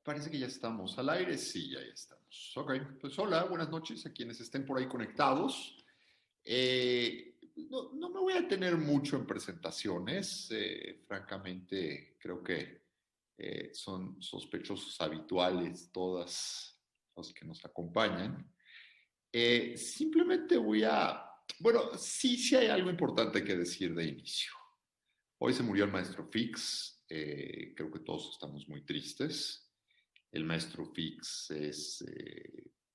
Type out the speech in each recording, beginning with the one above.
Parece que ya estamos al aire, sí, ya estamos. Ok, pues hola, buenas noches a quienes estén por ahí conectados. No me voy a tener mucho en presentaciones, francamente creo que son sospechosos habituales todas los que nos acompañan. Simplemente bueno, sí hay algo importante que decir de inicio. Hoy se murió el maestro Fix, creo que todos estamos muy tristes. El maestro Fix es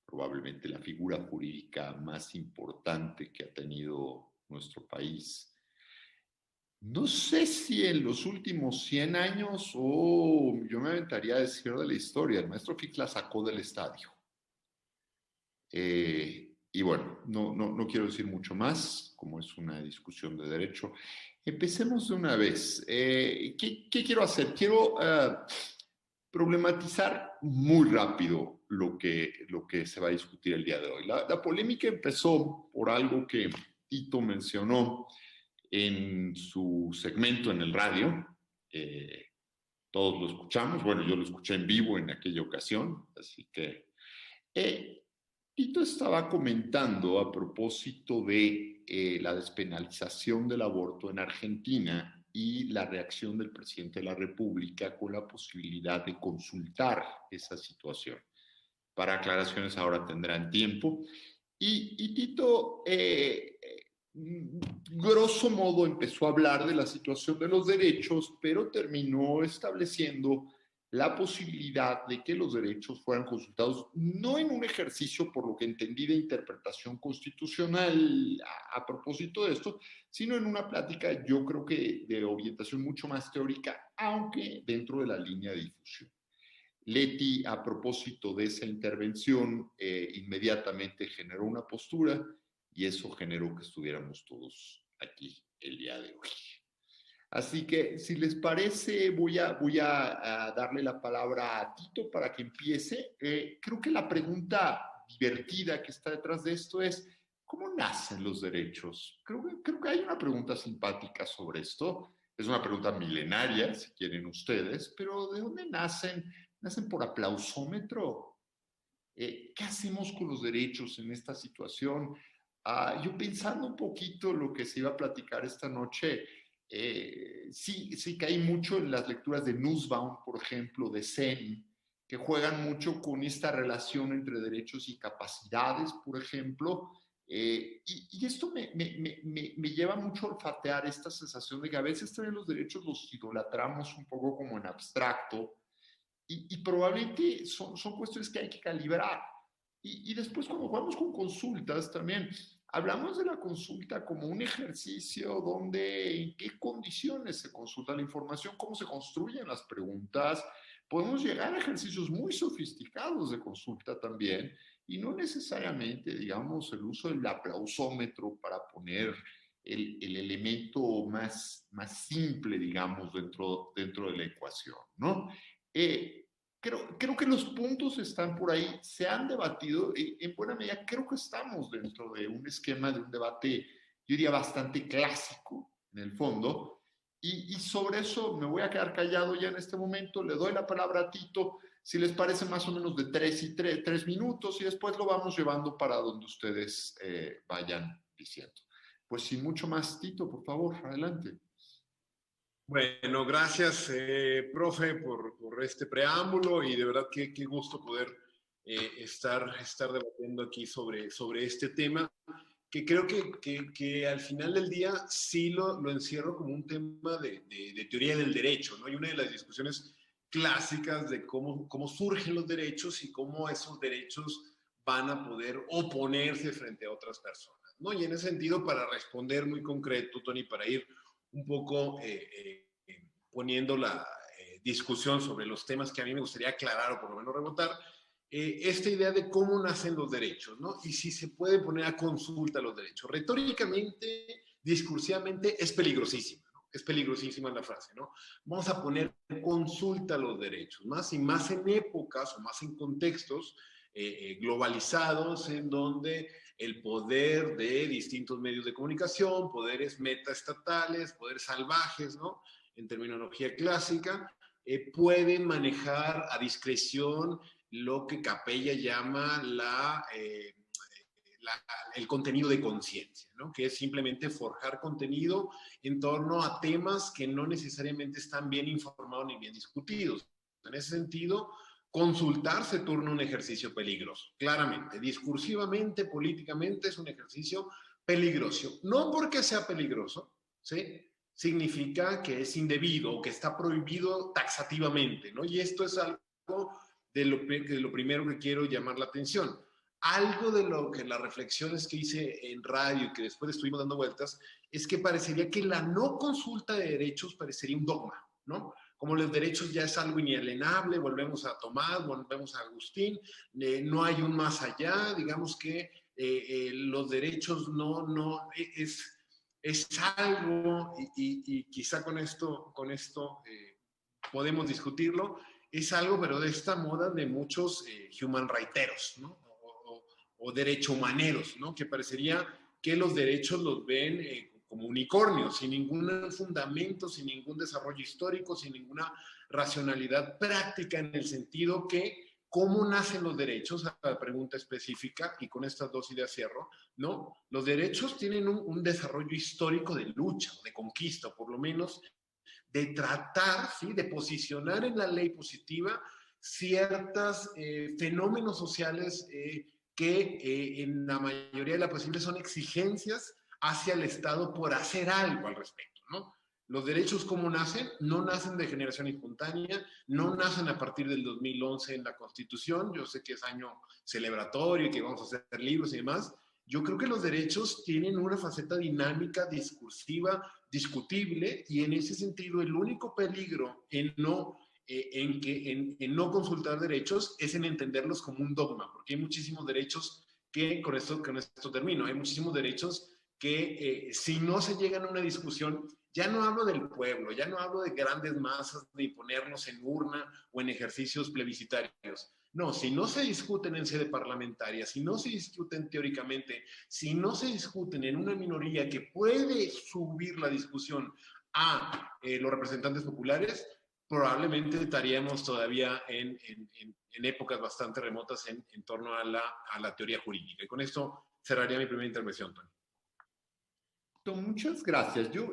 probablemente la figura jurídica más importante que ha tenido nuestro país. No sé si en los últimos 100 años o yo me aventaría a decir de la historia, el maestro Fix la sacó del estadio. Y bueno, no quiero decir mucho más, como es una discusión de derecho. Empecemos de una vez. ¿Qué quiero hacer? Quiero problematizar muy rápido lo que se va a discutir el día de hoy. La polémica empezó por algo que Tito mencionó en su segmento en el radio. Eh, Todos lo escuchamos, bueno, yo lo escuché en vivo en aquella ocasión, así que Tito estaba comentando a propósito de la despenalización del aborto en Argentina y la reacción del presidente de la República con la posibilidad de consultar esa situación. Para aclaraciones ahora tendrán tiempo. Y Tito, grosso modo, empezó a hablar de la situación de los derechos, pero terminó estableciendo la posibilidad de que los derechos fueran consultados, no en un ejercicio, por lo que entendí, de interpretación constitucional a propósito de esto, sino en una plática, yo creo que de orientación mucho más teórica, aunque dentro de la línea de difusión. Leti, a propósito de esa intervención, inmediatamente generó una postura y eso generó que estuviéramos todos aquí el día de hoy. Así que, si les parece, voy a darle la palabra a Tito para que empiece. Creo que la pregunta divertida que está detrás de esto es, ¿cómo nacen los derechos? Creo que hay una pregunta simpática sobre esto. Es una pregunta milenaria, si quieren ustedes, pero ¿de dónde nacen? ¿Nacen por aplausómetro? ¿Qué hacemos con los derechos en esta situación? Yo pensando un poquito lo que se iba a platicar esta noche, sí caí mucho en las lecturas de Nussbaum, por ejemplo, de Sen, que juegan mucho con esta relación entre derechos y capacidades, por ejemplo. Y esto me lleva mucho a olfatear esta sensación de que a veces también los derechos los idolatramos un poco como en abstracto, y probablemente son cuestiones que hay que calibrar. Y después cuando jugamos con consultas también, hablamos de la consulta como un ejercicio donde en qué condiciones se consulta la información, cómo se construyen las preguntas. Podemos llegar a ejercicios muy sofisticados de consulta también y no necesariamente, digamos, el uso del aplausómetro para poner el elemento más simple, digamos, dentro de la ecuación, ¿no? Creo que los puntos están por ahí, se han debatido, en buena medida creo que estamos dentro de un esquema de un debate, yo diría, bastante clásico en el fondo, y sobre eso me voy a quedar callado ya en este momento, le doy la palabra a Tito, si les parece más o menos de 3 minutos, y después lo vamos llevando para donde ustedes vayan diciendo. Pues sin mucho más, Tito, por favor, adelante. Bueno, gracias, profe, por este preámbulo y de verdad qué gusto poder estar debatiendo aquí sobre este tema, que creo que al final del día sí lo encierro como un tema de teoría del derecho, ¿no? Y una de las discusiones clásicas de cómo surgen los derechos y cómo esos derechos van a poder oponerse frente a otras personas, ¿no? Y en ese sentido, para responder muy concreto, Tony, para ir un poco poniendo la discusión sobre los temas que a mí me gustaría aclarar o por lo menos rebotar, esta idea de cómo nacen los derechos, ¿no? Y si se puede poner a consulta los derechos. Retóricamente, discursivamente, es peligrosísima, ¿no? Es peligrosísima la frase, ¿no? Vamos a poner consulta los derechos, más y más en épocas o más en contextos globalizados en donde el poder de distintos medios de comunicación, poderes metaestatales, poderes salvajes, ¿no? En terminología clásica, pueden manejar a discreción lo que Capella llama el contenido de conciencia, ¿no? Que es simplemente forjar contenido en torno a temas que no necesariamente están bien informados ni bien discutidos. En ese sentido, consultar se torna un ejercicio peligroso, claramente, discursivamente, políticamente es un ejercicio peligroso. No porque sea peligroso, ¿sí? Significa que es indebido o que está prohibido taxativamente, ¿no? Y esto es algo de lo primero que quiero llamar la atención. Algo de lo que las reflexiones que hice en radio y que después estuvimos dando vueltas es que parecería que la no consulta de derechos parecería un dogma, ¿no? Como los derechos ya es algo inalienable, volvemos a Tomás, volvemos a Agustín, no hay un más allá, digamos que los derechos es algo, y quizá con esto podemos discutirlo, es algo, pero de esta moda de muchos human righteros, ¿no? O derecho humaneros, ¿no? Que parecería que los derechos los ven como unicornios, sin ningún fundamento, sin ningún desarrollo histórico, sin ninguna racionalidad práctica en el sentido que ¿cómo nacen los derechos? A la pregunta específica, y con estas dos ideas cierro, ¿no? Los derechos tienen un desarrollo histórico de lucha, de conquista, o por lo menos de tratar, ¿sí? De posicionar en la ley positiva ciertos fenómenos sociales que en la mayoría de las posibles son exigencias hacia el Estado por hacer algo al respecto, ¿no? Los derechos, ¿cómo nacen? No nacen de generación espontánea, no nacen a partir del 2011 en la Constitución. Yo sé que es año celebratorio y que vamos a hacer libros y demás. Yo creo que los derechos tienen una faceta dinámica, discursiva, discutible, y en ese sentido el único peligro en no consultar derechos es en entenderlos como un dogma, porque hay muchísimos derechos que, con esto termino, hay muchísimos derechos que si no se llegan a una discusión, ya no hablo del pueblo, ya no hablo de grandes masas, de ponernos en urna o en ejercicios plebiscitarios. No, si no se discuten en sede parlamentaria, si no se discuten teóricamente, si no se discuten en una minoría que puede subir la discusión a los representantes populares, probablemente estaríamos todavía en épocas bastante remotas en torno a la teoría jurídica. Y con esto cerraría mi primera intervención, Tony. Muchas gracias. Yo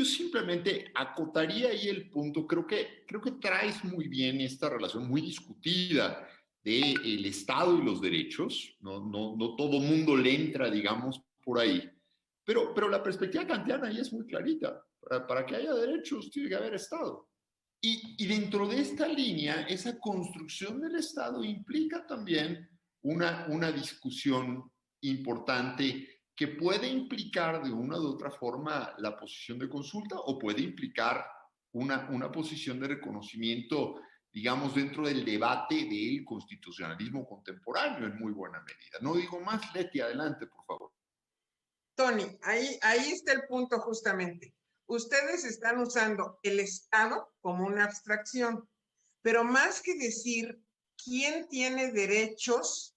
simplemente acotaría ahí el punto. Creo que traes muy bien esta relación muy discutida del Estado y los derechos. No todo mundo le entra, digamos, por ahí. Pero la perspectiva kantiana ahí es muy clarita. Para que haya derechos tiene que haber Estado. Y dentro de esta línea, esa construcción del Estado implica también una discusión importante que puede implicar de una u otra forma la posición de consulta o puede implicar una posición de reconocimiento, digamos, dentro del debate del constitucionalismo contemporáneo en muy buena medida. No digo más, Leti, adelante, por favor. Tony, ahí está el punto justamente. Ustedes están usando el Estado como una abstracción, pero más que decir quién tiene derechos,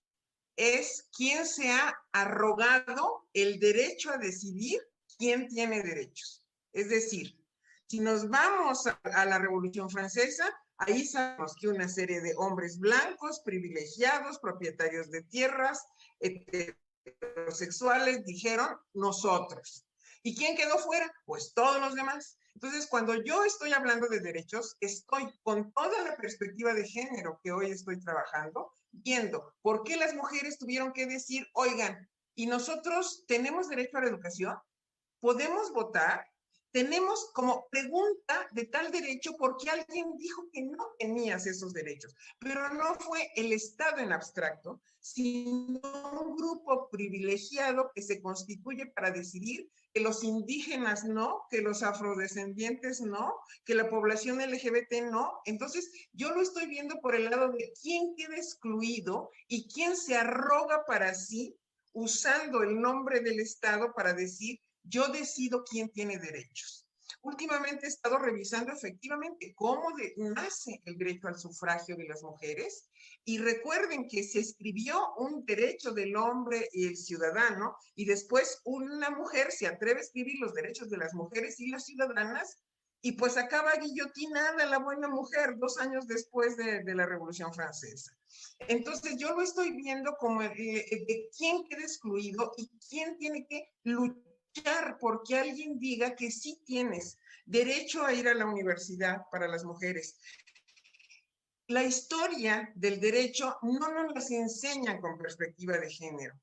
es quién se ha arrogado el derecho a decidir quién tiene derechos. Es decir, si nos vamos a la Revolución Francesa, ahí sabemos que una serie de hombres blancos, privilegiados, propietarios de tierras, heterosexuales, dijeron nosotros. ¿Y quién quedó fuera? Pues todos los demás. Entonces, cuando yo estoy hablando de derechos, estoy con toda la perspectiva de género que hoy estoy trabajando, viendo por qué las mujeres tuvieron que decir, oigan, ¿y nosotros tenemos derecho a la educación? ¿Podemos votar? Tenemos como pregunta de tal derecho porque alguien dijo que no tenías esos derechos, pero no fue el Estado en abstracto, sino un grupo privilegiado que se constituye para decidir que los indígenas no, que los afrodescendientes no, que la población LGBT no. Entonces, yo lo estoy viendo por el lado de quién queda excluido y quién se arroga para sí usando el nombre del Estado para decir yo decido quién tiene derechos. Últimamente he estado revisando efectivamente cómo nace el derecho al sufragio de las mujeres y recuerden que se escribió un derecho del hombre y el ciudadano y después una mujer se atreve a escribir los derechos de las mujeres y las ciudadanas y pues acaba guillotinada la buena mujer 2 años después de la Revolución Francesa. Entonces yo lo estoy viendo como de quién queda excluido y quién tiene que luchar porque alguien diga que sí tienes derecho a ir a la universidad para las mujeres. La historia del derecho no nos las enseñan con perspectiva de género.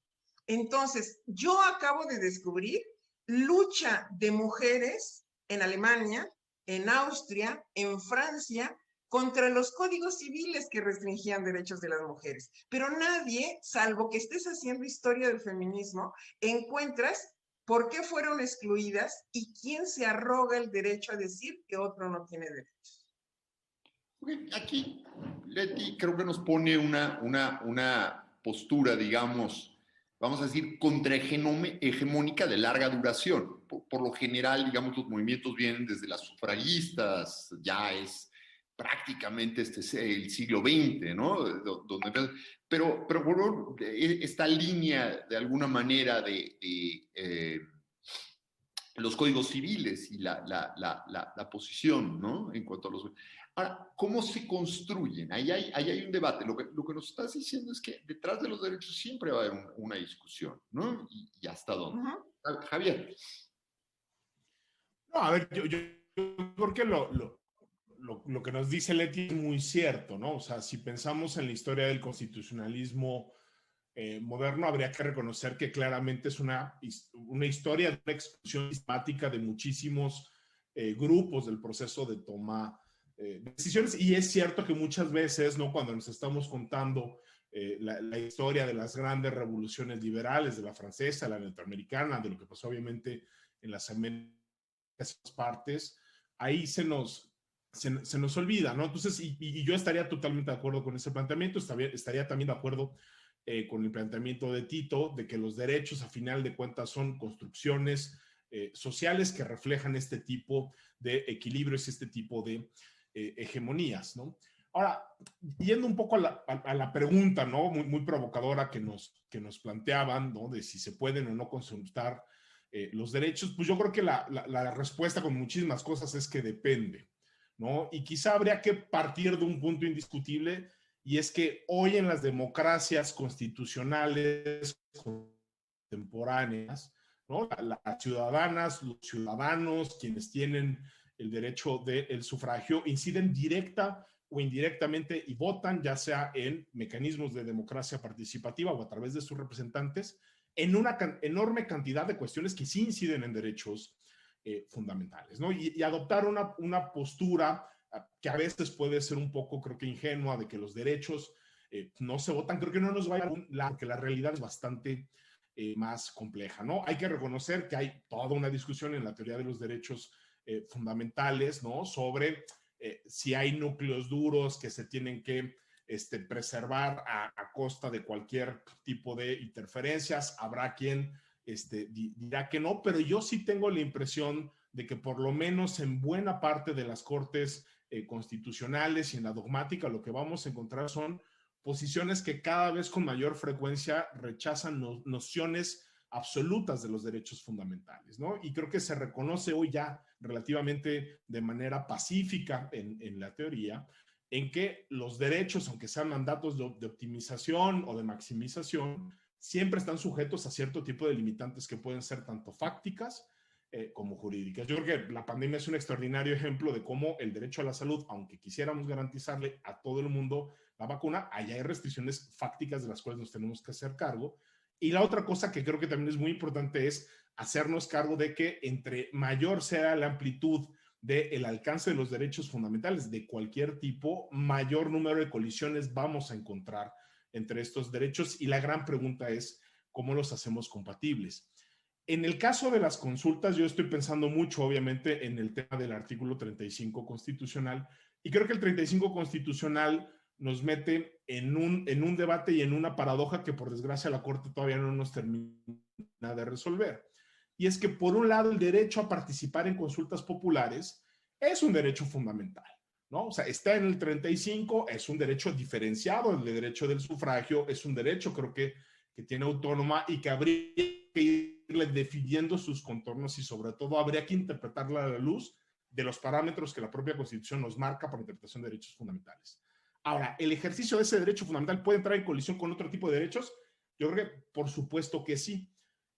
Entonces, yo acabo de descubrir lucha de mujeres en Alemania, en Austria, en Francia, contra los códigos civiles que restringían derechos de las mujeres. Pero nadie, salvo que estés haciendo historia del feminismo, encuentras por qué fueron excluidas y quién se arroga el derecho a decir que otro no tiene derechos. Aquí, Leti, creo que nos pone una postura, digamos, vamos a decir, contrahegemónica de larga duración. Por lo general, digamos, los movimientos vienen desde las sufragistas, ya es prácticamente el siglo XX, ¿no? Pero bueno, esta línea, de alguna manera, de los códigos civiles y la posición, ¿no? En cuanto a los... Ahora, ¿cómo se construyen? Ahí hay un debate. Lo que nos estás diciendo es que detrás de los derechos siempre va a haber una discusión, ¿no? Y hasta dónde. Javier. No, a ver, yo creo que lo que nos dice Leti es muy cierto, ¿no? O sea, si pensamos en la historia del constitucionalismo moderno, habría que reconocer que claramente es una historia de una exclusión sistemática de muchísimos grupos del proceso de toma de decisiones. Y es cierto que muchas veces, ¿no? Cuando nos estamos contando la historia de las grandes revoluciones liberales, de la francesa, la norteamericana, de lo que pasó obviamente en las Américas partes, ahí se nos olvida, ¿no? Entonces, y yo estaría totalmente de acuerdo con ese planteamiento, estaría también de acuerdo con el planteamiento de Tito, de que los derechos a final de cuentas son construcciones sociales que reflejan este tipo de equilibrios y este tipo de hegemonías, ¿no? Ahora, yendo un poco a la pregunta, ¿no? Muy provocadora que nos planteaban, ¿no? De si se pueden o no consultar los derechos, pues yo creo que la respuesta con muchísimas cosas es que depende, ¿no? Y quizá habría que partir de un punto indiscutible, y es que hoy en las democracias constitucionales contemporáneas, ¿no? Las ciudadanas, los ciudadanos, quienes tienen el derecho del sufragio, inciden directa o indirectamente y votan, ya sea en mecanismos de democracia participativa o a través de sus representantes, en una enorme cantidad de cuestiones que sí inciden en derechos fundamentales, ¿no? Y adoptar una postura que a veces puede ser un poco, creo que ingenua, de que los derechos no se votan, creo que no nos va a dar, porque la realidad es bastante más compleja, ¿no? Hay que reconocer que hay toda una discusión en la teoría de los derechos fundamentales, ¿no? Sobre si hay núcleos duros que se tienen que preservar a costa de cualquier tipo de interferencias. Habrá quien dirá que no, pero yo sí tengo la impresión de que por lo menos en buena parte de las cortes constitucionales y en la dogmática lo que vamos a encontrar son posiciones que cada vez con mayor frecuencia rechazan nociones absolutas de los derechos fundamentales, ¿no? Y creo que se reconoce hoy ya relativamente de manera pacífica en la teoría, en que los derechos, aunque sean mandatos de optimización o de maximización, siempre están sujetos a cierto tipo de limitantes que pueden ser tanto fácticas como jurídicas. Yo creo que la pandemia es un extraordinario ejemplo de cómo el derecho a la salud, aunque quisiéramos garantizarle a todo el mundo la vacuna, allá hay restricciones fácticas de las cuales nos tenemos que hacer cargo. Y la otra cosa que creo que también es muy importante es hacernos cargo de que entre mayor sea la amplitud del alcance de los derechos fundamentales de cualquier tipo, mayor número de colisiones vamos a encontrar entre estos derechos, y la gran pregunta es cómo los hacemos compatibles. En el caso de las consultas, yo estoy pensando mucho, obviamente, en el tema del artículo 35 constitucional, y creo que el 35 constitucional nos mete en un debate y en una paradoja que, por desgracia, la Corte todavía no nos termina de resolver. Y es que, por un lado, el derecho a participar en consultas populares es un derecho fundamental, ¿no? O sea, está en el 35, es un derecho diferenciado del derecho del sufragio, es un derecho, creo que tiene autónoma y que habría que irle definiendo sus contornos y, sobre todo, habría que interpretarla a la luz de los parámetros que la propia Constitución nos marca para la interpretación de derechos fundamentales. Ahora, ¿el ejercicio de ese derecho fundamental puede entrar en colisión con otro tipo de derechos? Yo creo que por supuesto que sí.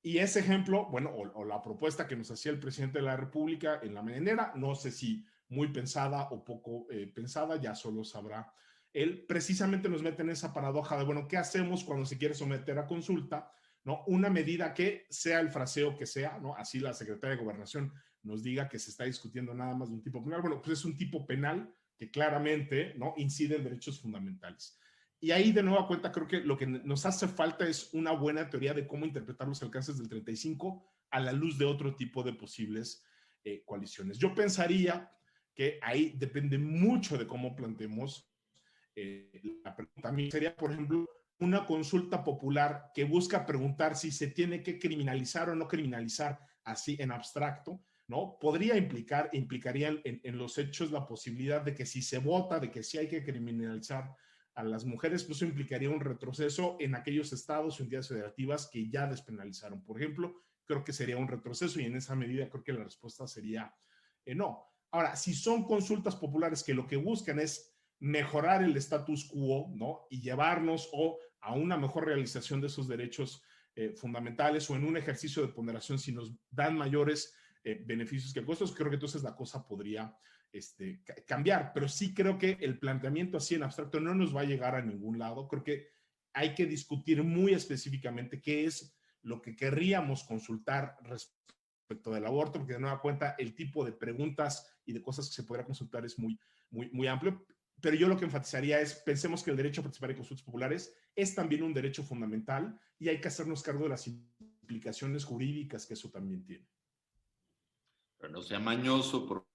Y ese ejemplo, bueno, o la propuesta que nos hacía el presidente de la República en la mañanera, no sé si muy pensada o poco pensada, ya solo sabrá él, precisamente nos mete en esa paradoja de, bueno, ¿qué hacemos cuando se quiere someter a consulta? ¿No? Una medida que sea el fraseo que sea, ¿no? Así la secretaria de Gobernación nos diga que se está discutiendo nada más de un tipo penal. Bueno, pues es un tipo penal que claramente, ¿no?, incide en derechos fundamentales. Y ahí de nueva cuenta creo que lo que nos hace falta es una buena teoría de cómo interpretar los alcances del 35 a la luz de otro tipo de posibles coaliciones. Yo pensaría que ahí depende mucho de cómo planteemos la pregunta. A mí sería, por ejemplo, una consulta popular que busca preguntar si se tiene que criminalizar o no criminalizar así en abstracto, ¿no? Implicaría en los hechos la posibilidad de que si se vota, de que sí hay que criminalizar a las mujeres, pues eso implicaría un retroceso en aquellos estados o entidades federativas que ya despenalizaron. Por ejemplo, creo que sería un retroceso y en esa medida creo que la respuesta sería no. Ahora, si son consultas populares que lo que buscan es mejorar el status quo, ¿no?, y llevarnos a una mejor realización de esos derechos fundamentales o en un ejercicio de ponderación si nos dan mayores beneficios que costos, creo que entonces la cosa podría cambiar, pero sí creo que el planteamiento así en abstracto no nos va a llegar a ningún lado. Creo que hay que discutir muy específicamente qué es lo que querríamos consultar respecto del aborto, porque de nueva cuenta el tipo de preguntas y de cosas que se podrá consultar es muy amplio, pero yo lo que enfatizaría es, pensemos que el derecho a participar en consultas populares es también un derecho fundamental y hay que hacernos cargo de las implicaciones jurídicas que eso también tiene. Pero no sea mañoso,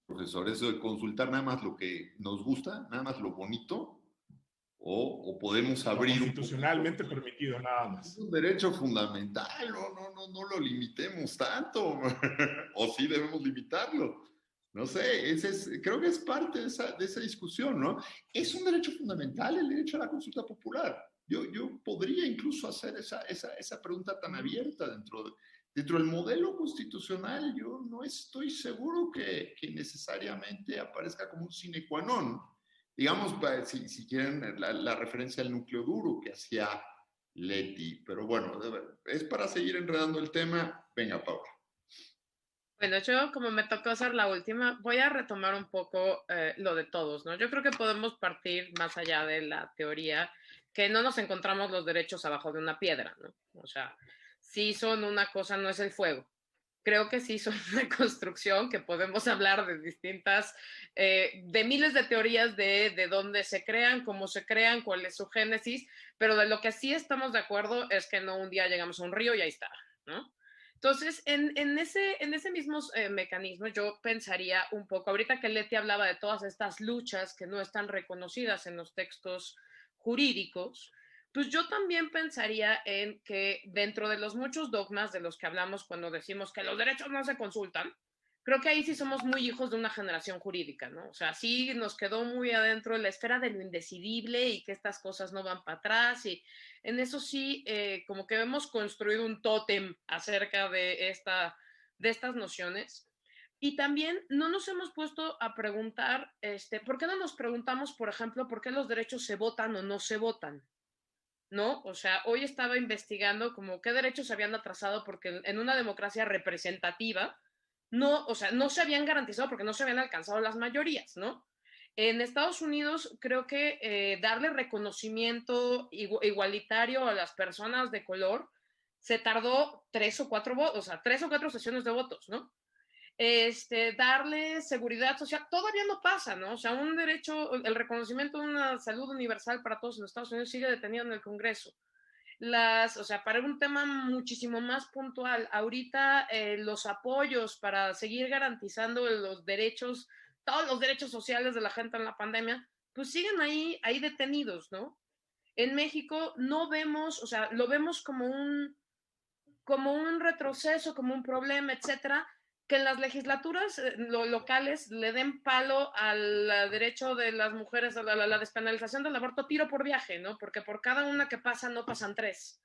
profesor, eso de consultar nada más lo que nos gusta, nada más lo bonito, o podemos abrir lo constitucionalmente permitido, nada más. Es un derecho fundamental, no lo limitemos tanto, o sí debemos limitarlo. No sé, creo que es parte de esa discusión, ¿no? Es un derecho fundamental el derecho a la consulta popular. Yo podría incluso hacer esa pregunta tan abierta dentro del modelo constitucional. Yo no estoy seguro que necesariamente aparezca como un sine qua non. Digamos, si quieren, la referencia al núcleo duro que hacía Leti. Pero bueno, es para seguir enredando el tema. Venga, Paula. Bueno, yo como me tocó hacer la última, voy a retomar un poco lo de todos, ¿no? Yo creo que podemos partir más allá de la teoría, que no nos encontramos los derechos abajo de una piedra, ¿no? O sea, sí son una cosa, no es el fuego. Creo que sí son una construcción que podemos hablar de distintas, de miles de teorías de dónde se crean, cómo se crean, cuál es su génesis, pero de lo que sí estamos de acuerdo es que no un día llegamos a un río y ahí está, ¿no? Entonces, en ese mismo mecanismo, yo pensaría un poco, ahorita que Leti hablaba de todas estas luchas que no están reconocidas en los textos jurídicos, pues yo también pensaría en que dentro de los muchos dogmas de los que hablamos cuando decimos que los derechos no se consultan, creo que ahí sí somos muy hijos de una generación jurídica, ¿no? O sea, sí nos quedó muy adentro la esfera de lo indecidible y que estas cosas no van para atrás y en eso sí, como que hemos construido un tótem acerca de estas nociones. Y también no nos hemos puesto a preguntar, ¿por qué no nos preguntamos, por ejemplo, por qué los derechos se votan o no se votan? ¿No? O sea, hoy estaba investigando como qué derechos se habían atrasado porque en una democracia representativa no, o sea, no se habían garantizado porque no se habían alcanzado las mayorías, ¿no? En Estados Unidos creo que darle reconocimiento igualitario a las personas de color se tardó 3 o 4 sesiones de votos, ¿no? Darle seguridad social, todavía no pasa, ¿no? O sea, un derecho, el reconocimiento de una salud universal para todos en Estados Unidos sigue detenido en el Congreso. O sea, para un tema muchísimo más puntual, ahorita los apoyos para seguir garantizando los derechos, todos los derechos sociales de la gente en la pandemia, pues siguen ahí detenidos, ¿no? En México no vemos, o sea, lo vemos como un retroceso, como un problema, etcétera, que en las legislaturas locales le den palo al derecho de las mujeres a la despenalización del aborto tiro por viaje, ¿no? Porque por cada una que pasa no pasan 3.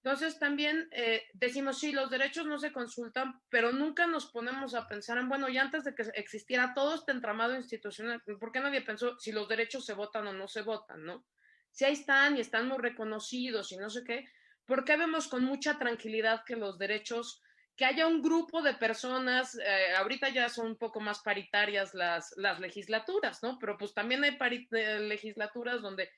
Entonces también decimos, sí, los derechos no se consultan, pero nunca nos ponemos a pensar en, bueno, y antes de que existiera todo este entramado institucional, ¿por qué nadie pensó si los derechos se votan o no se votan, no? Si ahí están y están muy reconocidos y no sé qué, ¿por qué vemos con mucha tranquilidad que los derechos, que haya un grupo de personas, ahorita ya son un poco más paritarias las legislaturas, ¿no? Pero pues también hay legislaturas donde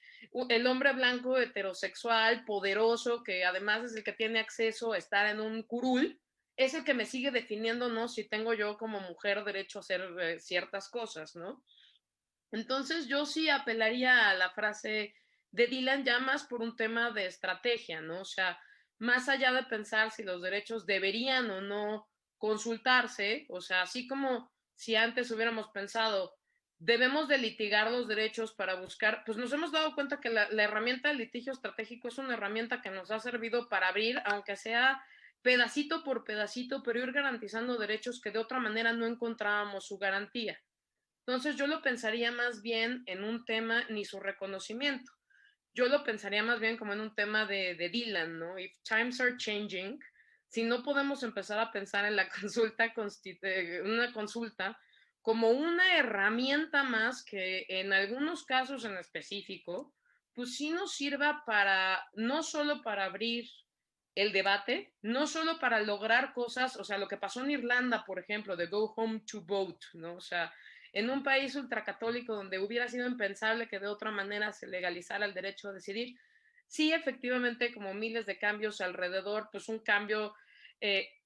el hombre blanco heterosexual, poderoso, que además es el que tiene acceso a estar en un curul, es el que me sigue definiendo, ¿no? Si tengo yo como mujer derecho a hacer ciertas cosas, ¿no? Entonces yo sí apelaría a la frase de Dylan ya más por un tema de estrategia, ¿no? O sea, más allá de pensar si los derechos deberían o no consultarse, o sea, así como si antes hubiéramos pensado, debemos de litigar los derechos para buscar, pues nos hemos dado cuenta que la herramienta del litigio estratégico es una herramienta que nos ha servido para abrir, aunque sea pedacito por pedacito, pero ir garantizando derechos que de otra manera no encontrábamos su garantía. Entonces yo lo pensaría más bien en un tema ni su reconocimiento. Yo lo pensaría más bien como en un tema de Dylan, ¿no? If times are changing, si no podemos empezar a pensar en la consulta, una consulta como una herramienta más que en algunos casos en específico, pues sí nos sirva para, no solo para abrir el debate, no solo para lograr cosas, o sea, lo que pasó en Irlanda, por ejemplo, de go home to vote, ¿no? O sea, en un país ultracatólico donde hubiera sido impensable que de otra manera se legalizara el derecho a decidir, sí, efectivamente, como miles de cambios alrededor, pues un cambio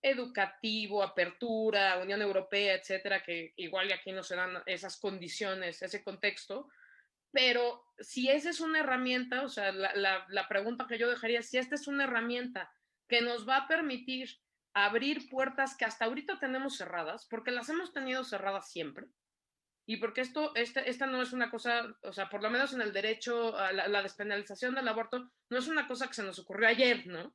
educativo, apertura, Unión Europea, etcétera, que igual y aquí no se dan esas condiciones, ese contexto, pero si esa es una herramienta, o sea, la pregunta que yo dejaría es si esta es una herramienta que nos va a permitir abrir puertas que hasta ahorita tenemos cerradas, porque las hemos tenido cerradas siempre, y porque esta no es una cosa, o sea, por lo menos en el derecho a la despenalización del aborto, no es una cosa que se nos ocurrió ayer, ¿no?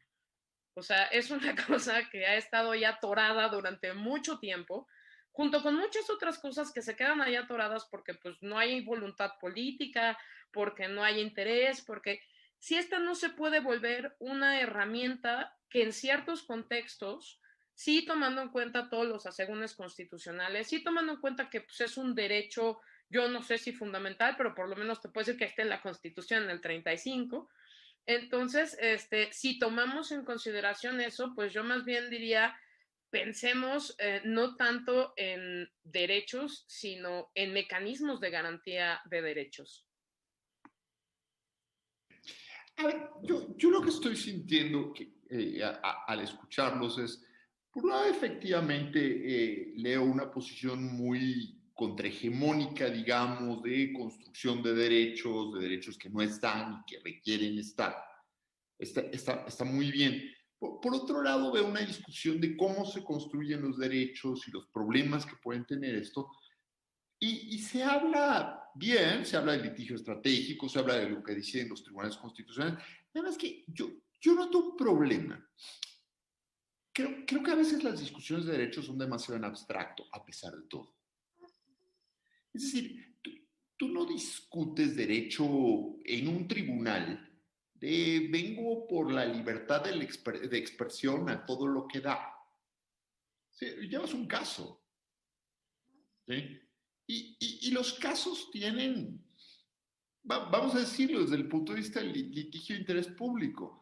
O sea, es una cosa que ha estado ya atorada durante mucho tiempo, junto con muchas otras cosas que se quedan ahí atoradas porque pues no hay voluntad política, porque no hay interés, porque si esta no se puede volver una herramienta que en ciertos contextos, sí tomando en cuenta todos los asegúnes constitucionales, sí tomando en cuenta que pues, es un derecho, yo no sé si fundamental, pero por lo menos te puedo decir que esté en la Constitución en el 35. Entonces, si tomamos en consideración eso, pues yo más bien diría, pensemos no tanto en derechos, sino en mecanismos de garantía de derechos. A ver, yo lo que estoy sintiendo al escucharlos es, por un lado, efectivamente, leo una posición muy contrahegemónica, digamos, de construcción de derechos que no están y que requieren estar. Está muy bien. Por otro lado, veo una discusión de cómo se construyen los derechos y los problemas que pueden tener esto. Y se habla bien, se habla del litigio estratégico, se habla de lo que dicen los tribunales constitucionales. Nada más que yo noto un problema. Creo que a veces las discusiones de derechos son demasiado en abstracto, a pesar de todo. Es decir, tú no discutes derecho en un tribunal de vengo por la libertad de expresión a todo lo que da. Sí, llevas un caso. ¿Sí? Y los casos tienen, vamos a decirlo desde el punto de vista del litigio de interés público,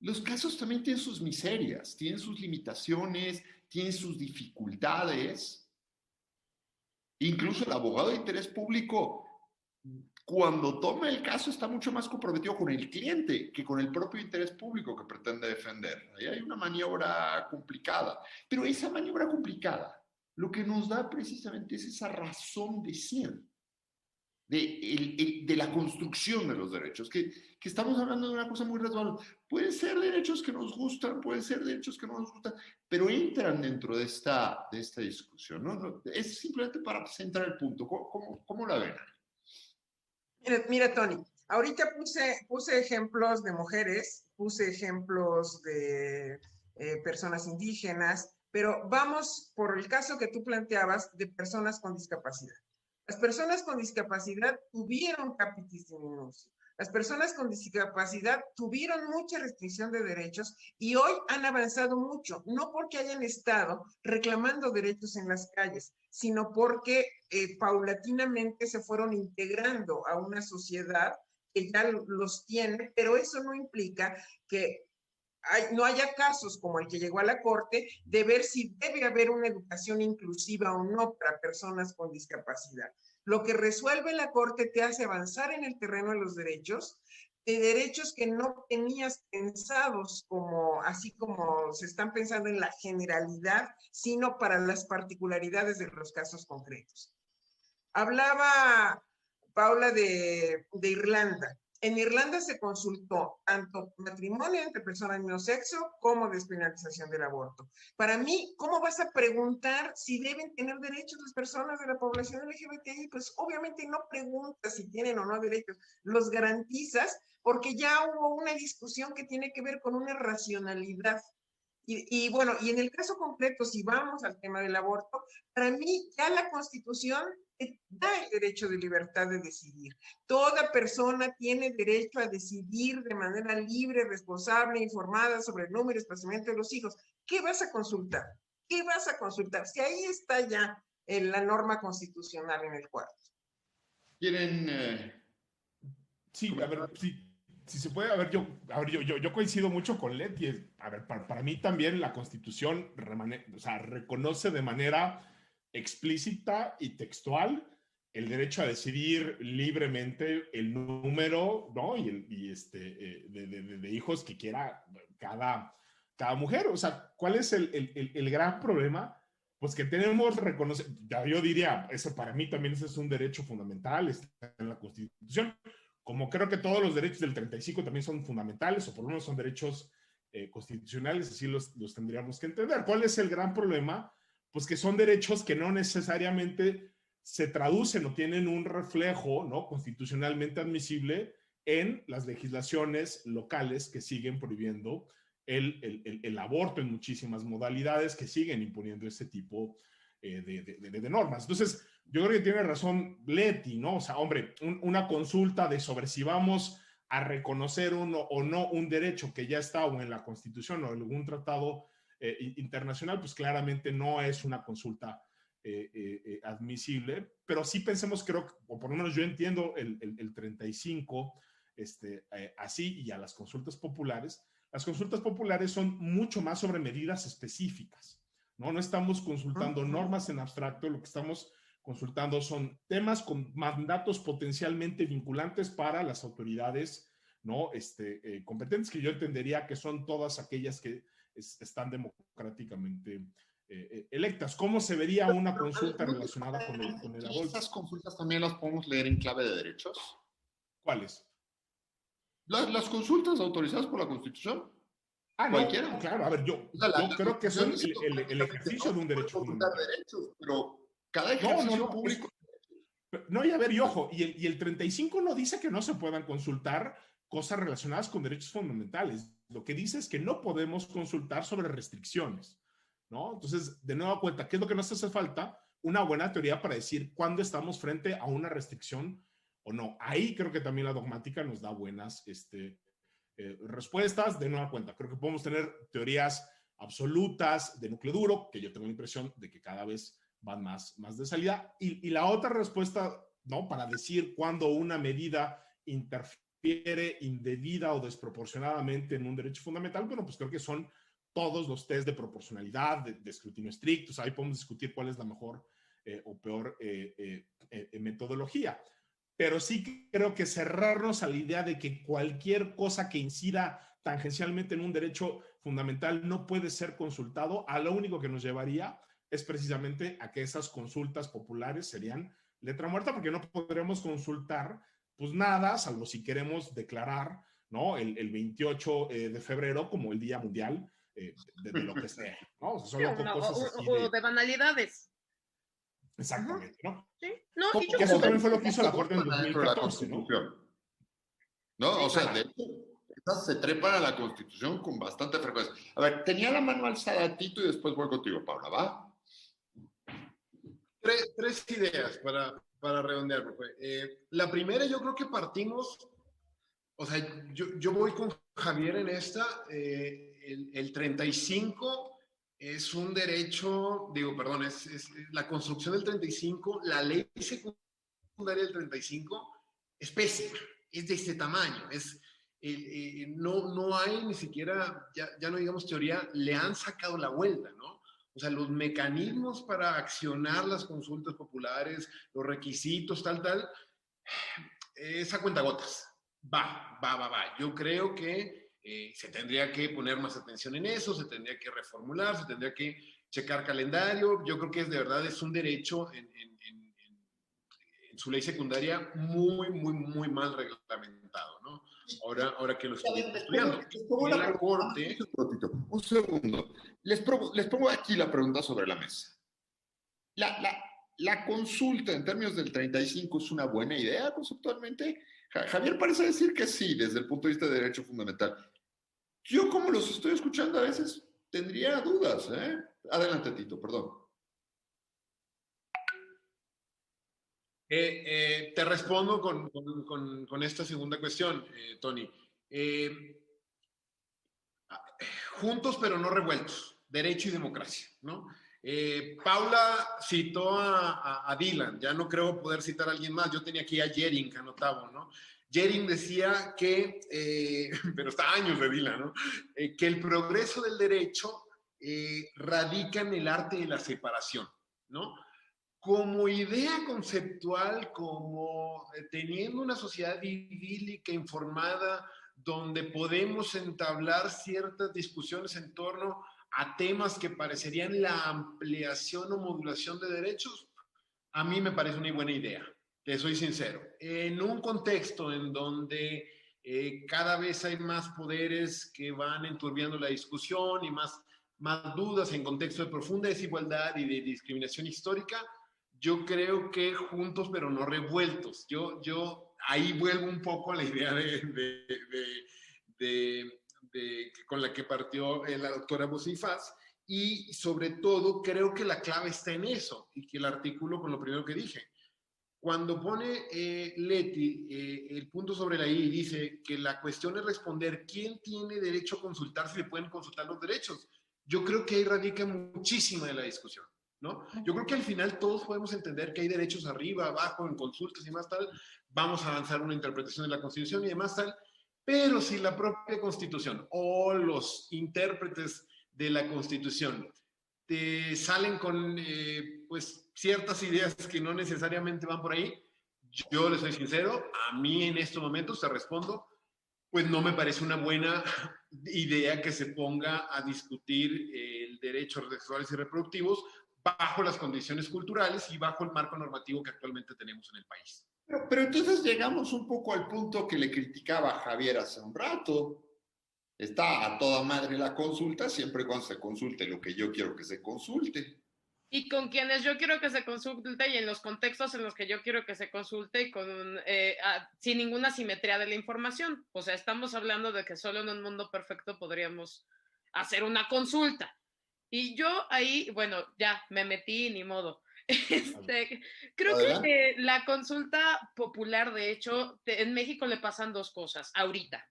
los casos también tienen sus miserias, tienen sus limitaciones, tienen sus dificultades. Incluso el abogado de interés público, cuando toma el caso, está mucho más comprometido con el cliente que con el propio interés público que pretende defender. Ahí hay una maniobra complicada, pero esa maniobra complicada lo que nos da precisamente es esa razón de ser de la construcción de los derechos, que estamos hablando de una cosa muy resbalosa. Pueden ser derechos que nos gustan, pueden ser derechos que no nos gustan, pero entran dentro de esta discusión, ¿no? Es simplemente para centrar el punto. ¿Cómo la ven? Mira, Tony, ahorita puse ejemplos de mujeres, puse ejemplos de personas indígenas, pero vamos por el caso que tú planteabas de personas con discapacidad. Las personas con discapacidad tuvieron capitis diminucio, Las personas con discapacidad tuvieron mucha restricción de derechos y hoy han avanzado mucho, no porque hayan estado reclamando derechos en las calles, sino porque paulatinamente se fueron integrando a una sociedad que ya los tiene, pero eso no implica que no haya casos como el que llegó a la Corte de ver si debe haber una educación inclusiva o no para personas con discapacidad. Lo que resuelve la Corte te hace avanzar en el terreno de los derechos, de derechos que no tenías pensados como, así como se están pensando en la generalidad, sino para las particularidades de los casos concretos. Hablaba Paula de Irlanda. En Irlanda se consultó tanto matrimonio entre personas del mismo sexo como despenalización del aborto. Para mí, ¿cómo vas a preguntar si deben tener derechos las personas de la población LGBTI? Pues obviamente no preguntas si tienen o no derechos, los garantizas porque ya hubo una discusión que tiene que ver con una racionalidad. Y bueno, y en el caso concreto, si vamos al tema del aborto, para mí ya la Constitución da el derecho de libertad de decidir. Toda persona tiene derecho a decidir de manera libre, responsable, informada sobre el número y espaciamiento de los hijos. ¿Qué vas a consultar? ¿Qué vas a consultar? Si ahí está ya la norma constitucional en el cuarto. ¿Quieren...? Sí, a ver, sí. Si se puede, yo coincido mucho con Leti. A ver, para mí también la Constitución reconoce de manera explícita y textual el derecho a decidir libremente el número, ¿no? De hijos que quiera cada mujer. O sea, ¿cuál es el gran problema? Pues que tenemos reconocer, yo diría, eso para mí también ese es un derecho fundamental, está en la Constitución. Como creo que todos los derechos del 35 también son fundamentales, o por lo menos son derechos constitucionales, así los tendríamos que entender. ¿Cuál es el gran problema? Pues que son derechos que no necesariamente se traducen o tienen un reflejo, ¿no?, constitucionalmente admisible en las legislaciones locales que siguen prohibiendo el aborto en muchísimas modalidades, que siguen imponiendo ese tipo de normas. Entonces, yo creo que tiene razón Leti, ¿no? O sea, hombre, una consulta de sobre si vamos a reconocer uno o no un derecho que ya está o en la Constitución o en algún tratado internacional, pues claramente no es una consulta admisible, pero sí pensemos, creo, o por lo menos yo entiendo el 35 así, y a las consultas populares. Las consultas populares son mucho más sobre medidas específicas, ¿no? No estamos consultando normas en abstracto, lo que estamos consultando son temas con mandatos potencialmente vinculantes para las autoridades, ¿no? Competentes, que yo entendería que son todas aquellas que están democráticamente electas. ¿Cómo se vería una consulta relacionada con el aborto? ¿Esas consultas también las podemos leer en clave de derechos? ¿Cuáles? Las consultas autorizadas por la Constitución. Ah, cualquiera. No, claro, a ver, yo creo que son el ejercicio de un derecho fundamental. Derechos, pero cada ejercicio público... No, y a ver, y ojo, y el 35 no dice que no se puedan consultar cosas relacionadas con derechos fundamentales. Lo que dice es que no podemos consultar sobre restricciones, ¿no? Entonces, de nueva cuenta, ¿qué es lo que nos hace falta? Una buena teoría para decir cuándo estamos frente a una restricción o no. Ahí creo que también la dogmática nos da buenas respuestas. De nueva cuenta, creo que podemos tener teorías absolutas de núcleo duro, que yo tengo la impresión de que cada vez van más de salida. Y la otra respuesta, ¿no?, para decir cuándo una medida interfiere indebida o desproporcionadamente en un derecho fundamental, bueno, pues creo que son todos los test de proporcionalidad, de escrutinio estricto. O sea, ahí podemos discutir cuál es la mejor o peor metodología. Pero sí creo que cerrarnos a la idea de que cualquier cosa que incida tangencialmente en un derecho fundamental no puede ser consultado, a lo único que nos llevaría es precisamente a que esas consultas populares serían letra muerta, porque no podremos consultar pues nada, salvo si queremos declarar, ¿no?, el 28 de febrero como el Día Mundial de lo que sea, ¿no? O sea, solo con cosas así de banalidades. Exactamente, ¿no? Sí. No, y yo eso también fue lo que hizo la Corte en 2014, ¿no? ¿No? O sea, de hecho, estas se trepan a la Constitución con bastante frecuencia. A ver, tenía la mano alzada Tito y después voy contigo, Paula, ¿va? Tres ideas para redondear, profe. La primera, yo creo que partimos O sea, yo voy con Javier en esta. El 35 es un derecho, digo, perdón, es la construcción del 35, la ley secundaria del 35 es pésima, es de este tamaño, no hay ni siquiera, ya no digamos teoría, le han sacado la vuelta, ¿no? O sea, los mecanismos para accionar las consultas populares, los requisitos, tal, es a cuentagotas. Va. Yo creo que se tendría que poner más atención en eso, se tendría que reformular, se tendría que checar calendario. Yo creo que de verdad es un derecho en su ley secundaria muy mal reglamentado, ¿no? Ahora que lo estoy estudiando. En la Corte... Un segundo. Les pongo aquí la pregunta sobre la mesa. La consulta en términos del 35 es una buena idea conceptualmente. Javier parece decir que sí, desde el punto de vista de derecho fundamental. Yo, como los estoy escuchando a veces, tendría dudas. Adelante, Tito, perdón. Te respondo con esta segunda cuestión, Tony. Juntos pero no revueltos, derecho y democracia, ¿no? Paula citó a Dylan, ya no creo poder citar a alguien más, yo tenía aquí a Jering anotado, ¿no? Jering decía que, pero está años de Dylan, ¿no? Que el progreso del derecho radica en el arte de la separación, ¿no? Como idea conceptual, como teniendo una sociedad idílica, informada, donde podemos entablar ciertas discusiones en torno a temas que parecerían la ampliación o modulación de derechos, a mí me parece una buena idea, te soy sincero. En un contexto en donde cada vez hay más poderes que van enturbiando la discusión y más dudas en contexto de profunda desigualdad y de discriminación histórica, yo creo que juntos pero no revueltos. Yo ahí vuelvo un poco a la idea con la que partió la doctora Bosifaz, y sobre todo creo que la clave está en eso, y que el artículo con lo primero que dije. Cuando pone Leti el punto sobre la I y dice que la cuestión es responder quién tiene derecho a consultar, si le pueden consultar los derechos, yo creo que ahí radica muchísima de la discusión, ¿no? Yo creo que al final todos podemos entender que hay derechos arriba, abajo, en consultas y más tal, vamos a avanzar una interpretación de la Constitución y demás tal, pero si la propia Constitución o los intérpretes de la Constitución te salen con pues ciertas ideas que no necesariamente van por ahí, yo les soy sincero, a mí en estos momentos te respondo, pues no me parece una buena idea que se ponga a discutir el derecho sexuales y reproductivos bajo las condiciones culturales y bajo el marco normativo que actualmente tenemos en el país. Pero entonces llegamos un poco al punto que le criticaba a Javier hace un rato. Está a toda madre la consulta siempre y cuando se consulte lo que yo quiero que se consulte. Y con quienes yo quiero que se consulte y en los contextos en los que yo quiero que se consulte sin ninguna simetría de la información. O sea, estamos hablando de que solo en un mundo perfecto podríamos hacer una consulta. Y yo ahí, bueno, ya me metí, ni modo. Creo que la consulta popular, de hecho, en México le pasan dos cosas ahorita.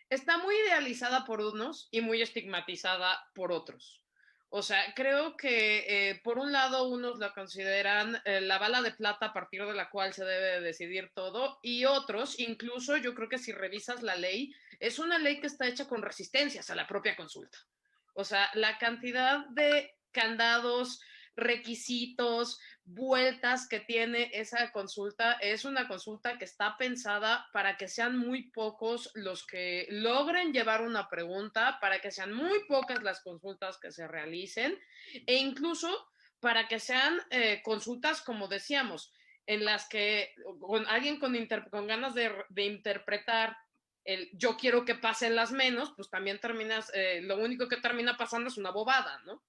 Está muy idealizada por unos y muy estigmatizada por otros. O sea, creo que por un lado unos la consideran la bala de plata a partir de la cual se debe decidir todo, y otros, incluso yo creo que si revisas la ley, es una ley que está hecha con resistencias a la propia consulta. O sea, la cantidad de candados, requisitos, vueltas que tiene esa consulta es una consulta que está pensada para que sean muy pocos los que logren llevar una pregunta, para que sean muy pocas las consultas que se realicen e incluso para que sean consultas, como decíamos, en las que con alguien con ganas de interpretar yo quiero que pasen las menos, pues también terminas, lo único que termina pasando es una bobada, ¿no?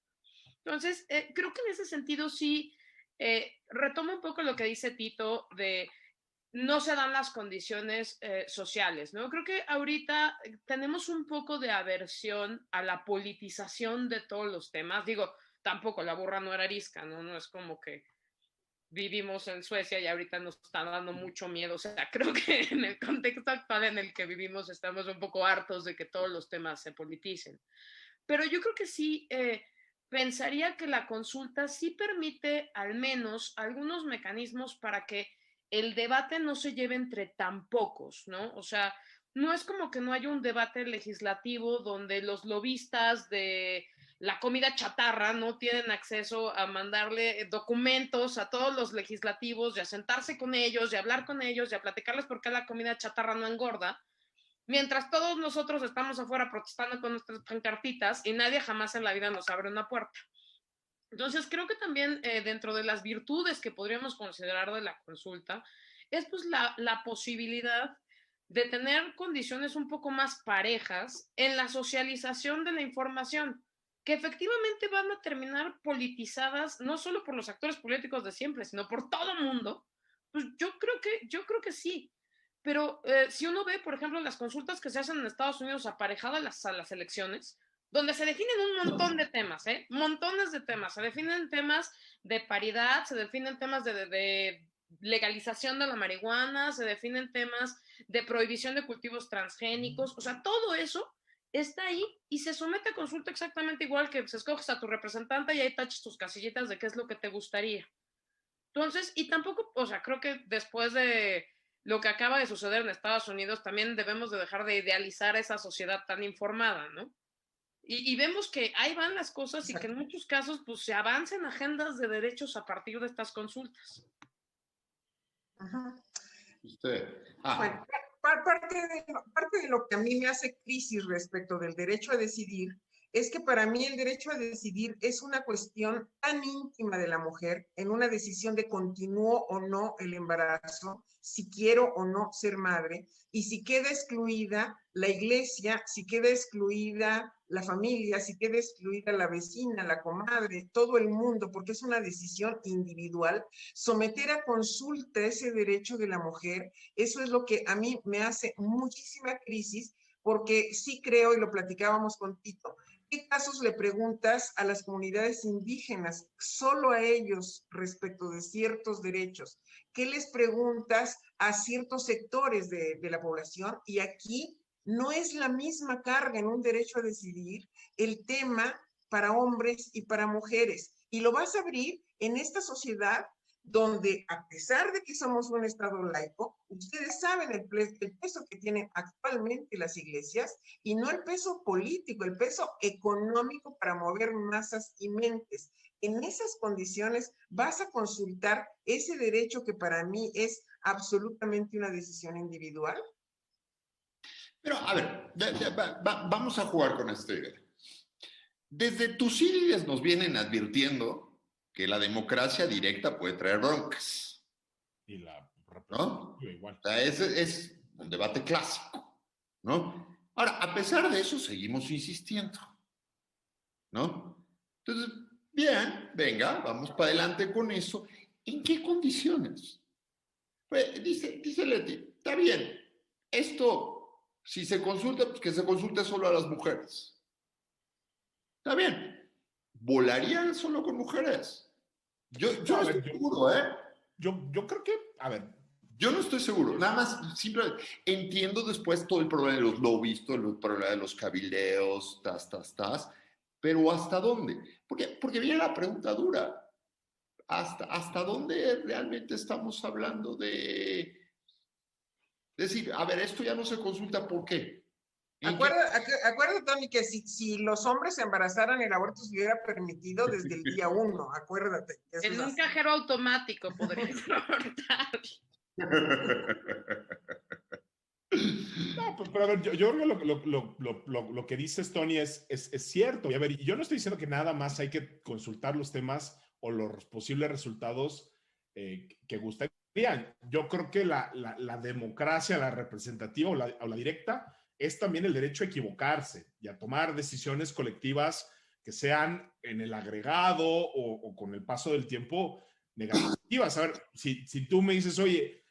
Entonces, creo que en ese sentido sí, retomo un poco lo que dice Tito de no se dan las condiciones sociales, ¿no? Creo que ahorita tenemos un poco de aversión a la politización de todos los temas. Digo, tampoco la burra no era arisca, ¿no? No es como que vivimos en Suecia y ahorita nos está dando mucho miedo. O sea, creo que en el contexto actual en el que vivimos estamos un poco hartos de que todos los temas se politicen. Pero yo creo que sí, pensaría que la consulta sí permite al menos algunos mecanismos para que el debate no se lleve entre tan pocos, ¿no? O sea, no es como que no haya un debate legislativo donde los lobistas de la comida chatarra no tienen acceso a mandarle documentos a todos los legislativos y a sentarse con ellos y a hablar con ellos y a platicarles por qué la comida chatarra no engorda, mientras todos nosotros estamos afuera protestando con nuestras pancartitas y nadie jamás en la vida nos abre una puerta. Entonces, creo que también dentro de las virtudes que podríamos considerar de la consulta es pues la posibilidad de tener condiciones un poco más parejas en la socialización de la información, que efectivamente van a terminar politizadas no solo por los actores políticos de siempre, sino por todo el mundo. Pues yo creo que sí. Pero si uno ve, por ejemplo, las consultas que se hacen en Estados Unidos aparejadas a las elecciones, donde se definen un montón de temas, montones de temas, se definen temas de paridad, se definen temas de legalización de la marihuana, se definen temas de prohibición de cultivos transgénicos, o sea, todo eso está ahí y se somete a consulta exactamente igual que se escoges a tu representante y ahí tachas tus casillitas de qué es lo que te gustaría. Entonces, y tampoco, o sea, creo que después de lo que acaba de suceder en Estados Unidos, también debemos de dejar de idealizar esa sociedad tan informada, ¿no? Y vemos que ahí van las cosas y que en muchos casos pues se avanzan agendas de derechos a partir de estas consultas. Ajá. Usted. Bueno, parte de lo que a mí me hace crisis respecto del derecho a decidir es que para mí el derecho a decidir es una cuestión tan íntima de la mujer en una decisión de continúo o no el embarazo, si quiero o no ser madre, y si queda excluida la iglesia, si queda excluida la familia, si queda excluida la vecina, la comadre, todo el mundo, porque es una decisión individual, someter a consulta ese derecho de la mujer, eso es lo que a mí me hace muchísima crisis, porque sí creo, y lo platicábamos con Tito, ¿qué casos le preguntas a las comunidades indígenas, solo a ellos respecto de ciertos derechos? ¿Qué les preguntas a ciertos sectores de la población? Y aquí no es la misma carga en un derecho a decidir el tema para hombres y para mujeres. Y lo vas a abrir en esta sociedad donde, a pesar de que somos un Estado laico, ustedes saben el peso que tienen actualmente las iglesias, y no el peso político, el peso económico para mover masas y mentes. En esas condiciones vas a consultar ese derecho que para mí es absolutamente una decisión individual. Pero, a ver, vamos a jugar con esta idea. Desde Tucídides nos vienen advirtiendo que la democracia directa puede traer broncas. Y la ¿no? Igual. O sea, ese es un debate clásico, ¿no? Ahora, a pesar de eso, seguimos insistiendo, ¿no? Entonces, bien, venga, vamos para adelante con eso. ¿En qué condiciones? Pues, dice Leti, está bien, esto, si se consulta, pues que se consulte solo a las mujeres. Está bien, ¿volarían solo con mujeres? Yo no estoy seguro, ¿eh? Yo creo que, a ver. Yo no estoy seguro, nada más, simplemente entiendo después todo el problema de los lobbies, todo el problema de los cabildeos, pero ¿hasta dónde? Porque viene la pregunta dura. ¿Hasta dónde realmente estamos hablando de decir, a ver, esto ya no se consulta, ¿por qué? Acuérdate, Tony, que si los hombres se embarazaran, el aborto se hubiera permitido desde el día 1, acuérdate. En un cajero automático podrías abortar. No, pero a ver, yo creo que lo que dices, Tony, es cierto. Y a ver, yo no estoy diciendo que nada más hay que consultar los temas o los posibles resultados que gustarían. Yo creo que la democracia, la representativa o la directa, es también el derecho a equivocarse y a tomar decisiones colectivas que sean en el agregado o con el paso del tiempo negativas. A ver, si tú me dices, oye,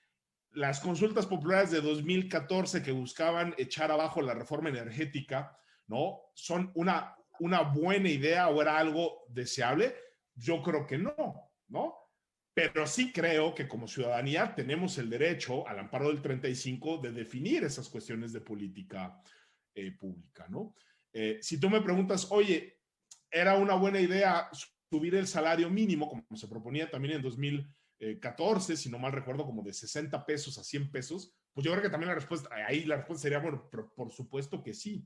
las consultas populares de 2014 que buscaban echar abajo la reforma energética, ¿no? ¿Son una buena idea o era algo deseable? Yo creo que no, ¿no? Pero sí creo que como ciudadanía tenemos el derecho, al amparo del 35, de definir esas cuestiones de política pública, ¿no? Si tú me preguntas, oye, ¿era una buena idea subir el salario mínimo, como se proponía también en 2014, si no mal recuerdo, como de 60 pesos a 100 pesos? Pues yo creo que también la respuesta sería, bueno, por supuesto que sí.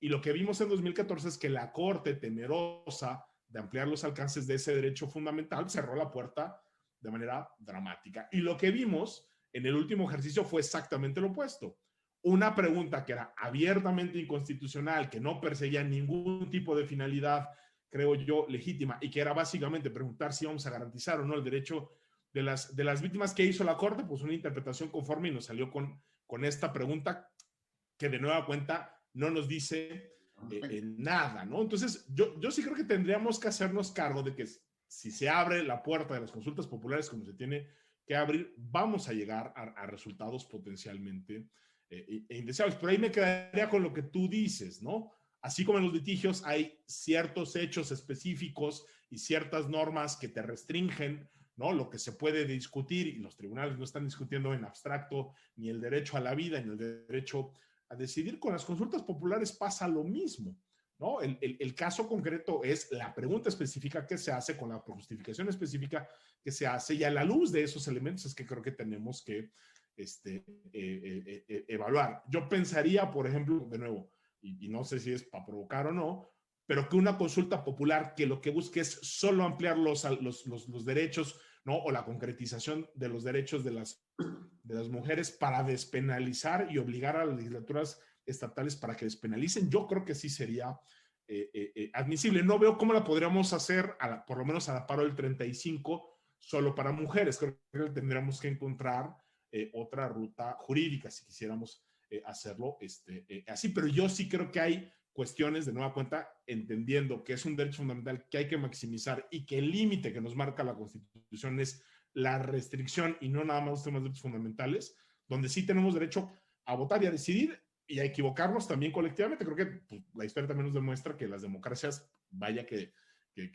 Y lo que vimos en 2014 es que la Corte, temerosa de ampliar los alcances de ese derecho fundamental, cerró la puerta de manera dramática. Y lo que vimos en el último ejercicio fue exactamente lo opuesto. Una pregunta que era abiertamente inconstitucional, que no perseguía ningún tipo de finalidad, creo yo, legítima, y que era básicamente preguntar si vamos a garantizar o no el derecho de las víctimas. Que hizo la Corte? Pues una interpretación conforme, y nos salió con esta pregunta que de nueva cuenta no nos dice nada, ¿no? Entonces, yo sí creo que tendríamos que hacernos cargo de que si se abre la puerta de las consultas populares como se tiene que abrir, vamos a llegar a resultados potencialmente indeseables. Pero ahí me quedaría con lo que tú dices, ¿no? Así como en los litigios hay ciertos hechos específicos y ciertas normas que te restringen, ¿no? Lo que se puede discutir, y los tribunales no están discutiendo en abstracto ni el derecho a la vida ni el derecho a decidir. Con las consultas populares pasa lo mismo, ¿no? El caso concreto es la pregunta específica que se hace con la justificación específica que se hace, y a la luz de esos elementos es que creo que tenemos que evaluar. Yo pensaría, por ejemplo, de nuevo, y no sé si es para provocar o no, pero que una consulta popular que lo que busque es solo ampliar los derechos, ¿no? O la concretización de los derechos de las mujeres para despenalizar y obligar a las legislaturas estatales para que despenalicen, yo creo que sí sería admisible. No veo cómo la podríamos hacer, por lo menos al amparo del 35, solo para mujeres. Creo que tendríamos que encontrar otra ruta jurídica si quisiéramos hacerlo así. Pero yo sí creo que hay cuestiones, de nueva cuenta, entendiendo que es un derecho fundamental que hay que maximizar y que el límite que nos marca la Constitución es la restricción y no nada más los temas de derechos fundamentales, donde sí tenemos derecho a votar y a decidir y a equivocarnos también colectivamente. Creo que pues, la historia también nos demuestra que las democracias, vaya que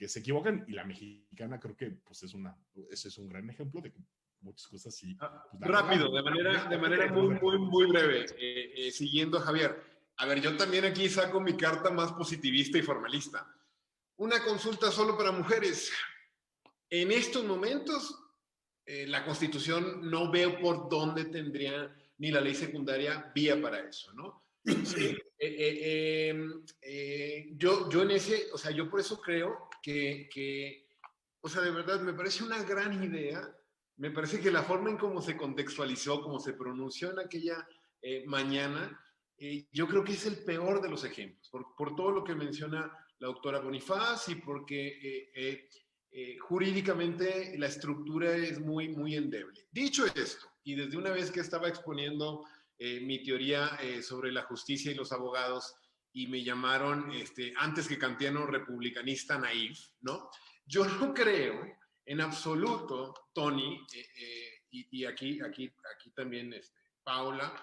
se equivocan, y la mexicana creo que pues ese es un gran ejemplo de que muchas cosas sí. Pues, rápido, de manera muy breve, siguiendo a Javier. A ver, yo también aquí saco mi carta más positivista y formalista. Una consulta solo para mujeres. En estos momentos, la Constitución no veo por dónde tendría ni la ley secundaria vía para eso, ¿no? Sí, yo en ese, o sea, yo por eso creo que, o sea, de verdad me parece una gran idea. Me parece que la forma en cómo se contextualizó, cómo se pronunció en aquella mañana, yo creo que es el peor de los ejemplos, por todo lo que menciona la doctora Bonifaz y porque jurídicamente la estructura es muy endeble. Dicho esto, y desde una vez que estaba exponiendo mi teoría sobre la justicia y los abogados, y me llamaron, antes que kantiano, republicanista naif, ¿no? Yo no creo en absoluto, Tony, y aquí también Paula,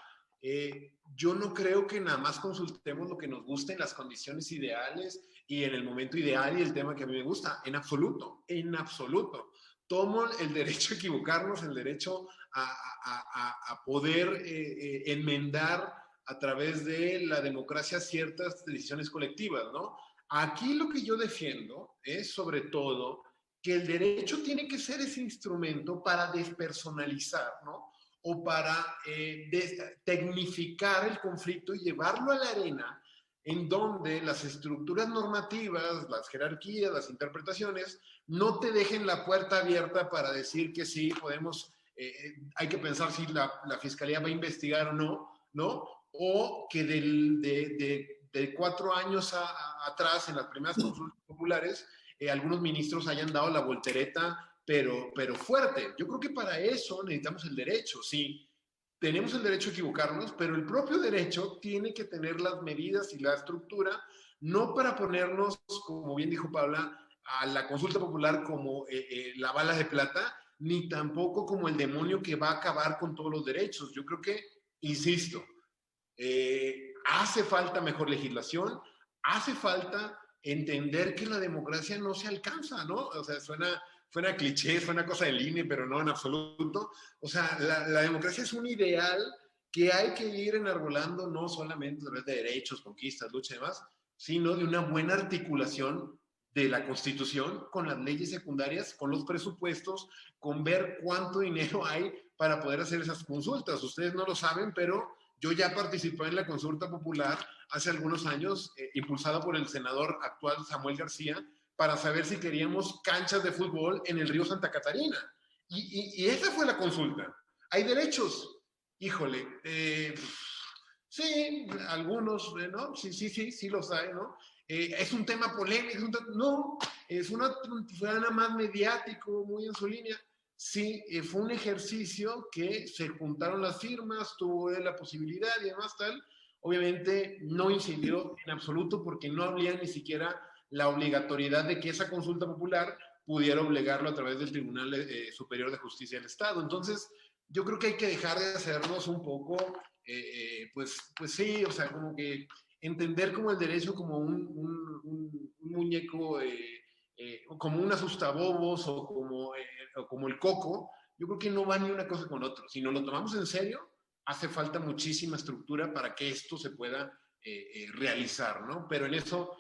yo no creo que nada más consultemos lo que nos gusta en las condiciones ideales y en el momento ideal y el tema que a mí me gusta. En absoluto, en absoluto. Tomo el derecho a equivocarnos, el derecho a poder enmendar a través de la democracia ciertas decisiones colectivas, ¿no? Aquí lo que yo defiendo es sobre todo que el derecho tiene que ser ese instrumento para despersonalizar, ¿no? O para tecnificar el conflicto y llevarlo a la arena, en donde las estructuras normativas, las jerarquías, las interpretaciones, no te dejen la puerta abierta para decir que sí, podemos, hay que pensar si la Fiscalía va a investigar o no, ¿no? O que de 4 años atrás, en las primeras consultas populares, algunos ministros hayan dado la voltereta, pero fuerte. Yo creo que para eso necesitamos el derecho, sí. Tenemos el derecho a equivocarnos, pero el propio derecho tiene que tener las medidas y la estructura, no para ponernos, como bien dijo Paula, a la consulta popular como la bala de plata, ni tampoco como el demonio que va a acabar con todos los derechos. Yo creo que, insisto, hace falta mejor legislación, hace falta entender que la democracia no se alcanza, ¿no? O sea, suena cliché, suena cosa del INE, pero no en absoluto. O sea, la democracia es un ideal que hay que ir enarbolando no solamente a través de derechos, conquistas, lucha y demás, sino de una buena articulación de la Constitución con las leyes secundarias, con los presupuestos, con ver cuánto dinero hay para poder hacer esas consultas. Ustedes no lo saben, pero yo ya participé en la consulta popular hace algunos años, impulsada por el senador actual Samuel García, para saber si queríamos canchas de fútbol en el río Santa Catarina. Y esa fue la consulta. ¿Hay derechos? Híjole, sí, algunos, ¿no? Sí los hay, ¿no? Es un tema polémico, no, fue nada más mediático, muy en su línea. Sí, fue un ejercicio que se juntaron las firmas, tuvo la posibilidad y demás tal. Obviamente no incidió en absoluto porque no había ni siquiera la obligatoriedad de que esa consulta popular pudiera obligarlo a través del Tribunal Superior de Justicia del Estado. Entonces, yo creo que hay que dejar de hacernos un poco, pues sí, o sea, como que entender como el derecho como un muñeco, como un asustabobos o como el coco. Yo creo que no va ni una cosa con otro. Si no lo tomamos en serio, hace falta muchísima estructura para que esto se pueda realizar, ¿no? Pero en eso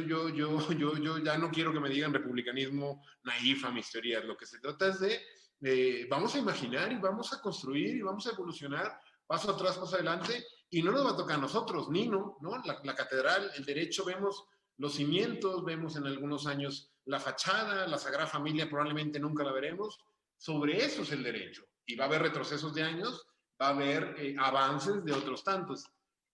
yo ya no quiero que me digan republicanismo naif a mis teorías. Lo que se trata es de vamos a imaginar y vamos a construir y vamos a evolucionar paso atrás, paso adelante, y no nos va a tocar a nosotros, ¿no? La catedral, el derecho, vemos los cimientos, vemos en algunos años la fachada, la Sagrada Familia probablemente nunca la veremos. Sobre eso es el derecho. Y va a haber retrocesos de años, va a haber avances de otros tantos.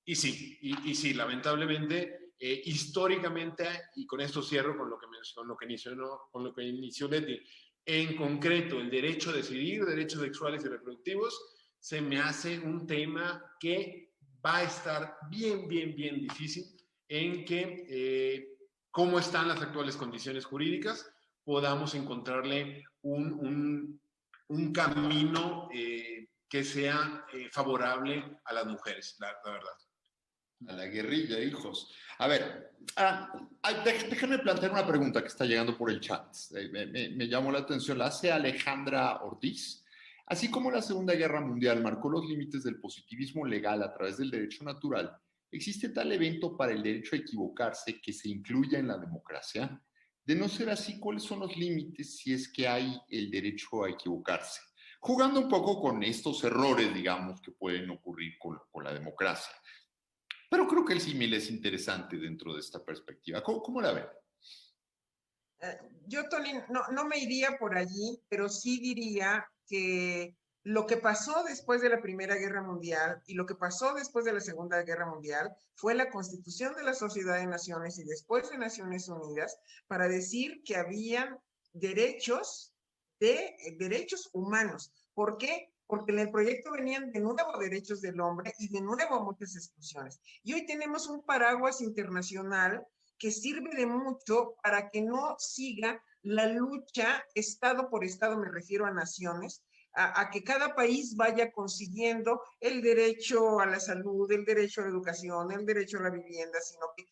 Y sí, lamentablemente, históricamente, y con esto cierro con lo que inició Leti, en concreto, el derecho a decidir, derechos sexuales y reproductivos, se me hace un tema que va a estar bien difícil en que, cómo están las actuales condiciones jurídicas, podamos encontrarle un camino que sea favorable a las mujeres, la verdad. A la guerrilla, hijos. A ver, déjame plantear una pregunta que está llegando por el chat. Me llamó la atención. La hace Alejandra Ortiz. Así como la Segunda Guerra Mundial marcó los límites del positivismo legal a través del derecho natural, ¿existe tal evento para el derecho a equivocarse que se incluya en la democracia? De no ser así, ¿cuáles son los límites si es que hay el derecho a equivocarse? Jugando un poco con estos errores, digamos, que pueden ocurrir con la democracia. Pero creo que el símil es interesante dentro de esta perspectiva. ¿Cómo la ven? Yo, Tony, no me iría por allí, pero sí diría que lo que pasó después de la Primera Guerra Mundial y lo que pasó después de la Segunda Guerra Mundial fue la constitución de la Sociedad de Naciones y después de Naciones Unidas para decir que habían derechos humanos. ¿Por qué? Porque en el proyecto venían de nuevo derechos del hombre y de nuevo muchas exclusiones. Y hoy tenemos un paraguas internacional que sirve de mucho para que no siga la lucha estado por estado, me refiero a naciones, a que cada país vaya consiguiendo el derecho a la salud, el derecho a la educación, el derecho a la vivienda, sino que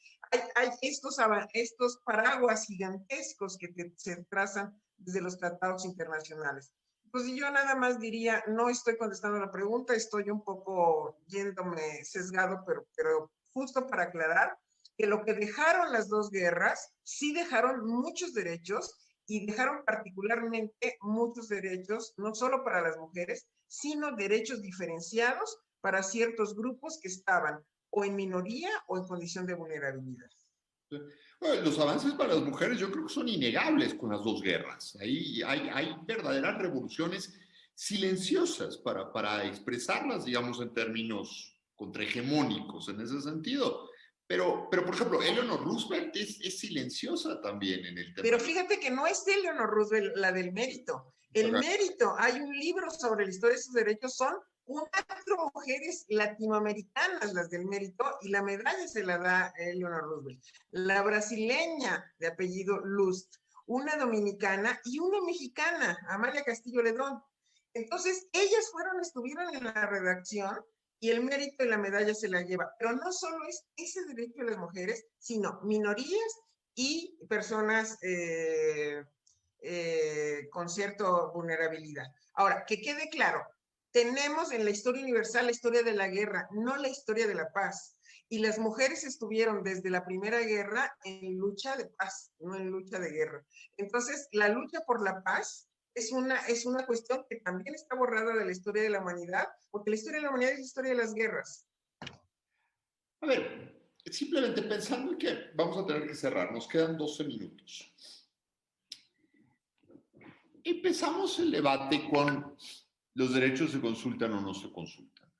hay estos paraguas gigantescos que se trazan desde los tratados internacionales. Pues yo nada más diría, no estoy contestando la pregunta, estoy un poco yéndome sesgado, pero justo para aclarar que lo que dejaron las dos guerras, sí dejaron muchos derechos y dejaron particularmente muchos derechos, no solo para las mujeres, sino derechos diferenciados para ciertos grupos que estaban o en minoría o en condición de vulnerabilidad. Bueno, los avances para las mujeres yo creo que son innegables con las dos guerras. Ahí hay verdaderas revoluciones silenciosas para expresarlas, digamos, en términos contrahegemónicos en ese sentido. Pero por ejemplo, Eleanor Roosevelt es silenciosa también en el tema. Pero fíjate que no es de Eleanor Roosevelt la del mérito. El mérito, hay un libro sobre la historia de sus derechos, son 4 mujeres latinoamericanas las del mérito y la medalla se la da Eleanor Roosevelt. La brasileña de apellido Lust, una dominicana y una mexicana, Amalia Castillo Ledón. Entonces, ellas estuvieron en la redacción y el mérito y la medalla se la lleva. Pero no solo es ese derecho de las mujeres, sino minorías y personas con cierta vulnerabilidad. Ahora, que quede claro, tenemos en la historia universal la historia de la guerra, no la historia de la paz. Y las mujeres estuvieron desde la Primera Guerra en lucha de paz, no en lucha de guerra. Entonces, la lucha por la paz es una cuestión que también está borrada de la historia de la humanidad, porque la historia de la humanidad es la historia de las guerras. A ver, simplemente pensando en que vamos a tener que cerrar, nos quedan 12 minutos. Empezamos el debate con los derechos se consultan o no se consultan.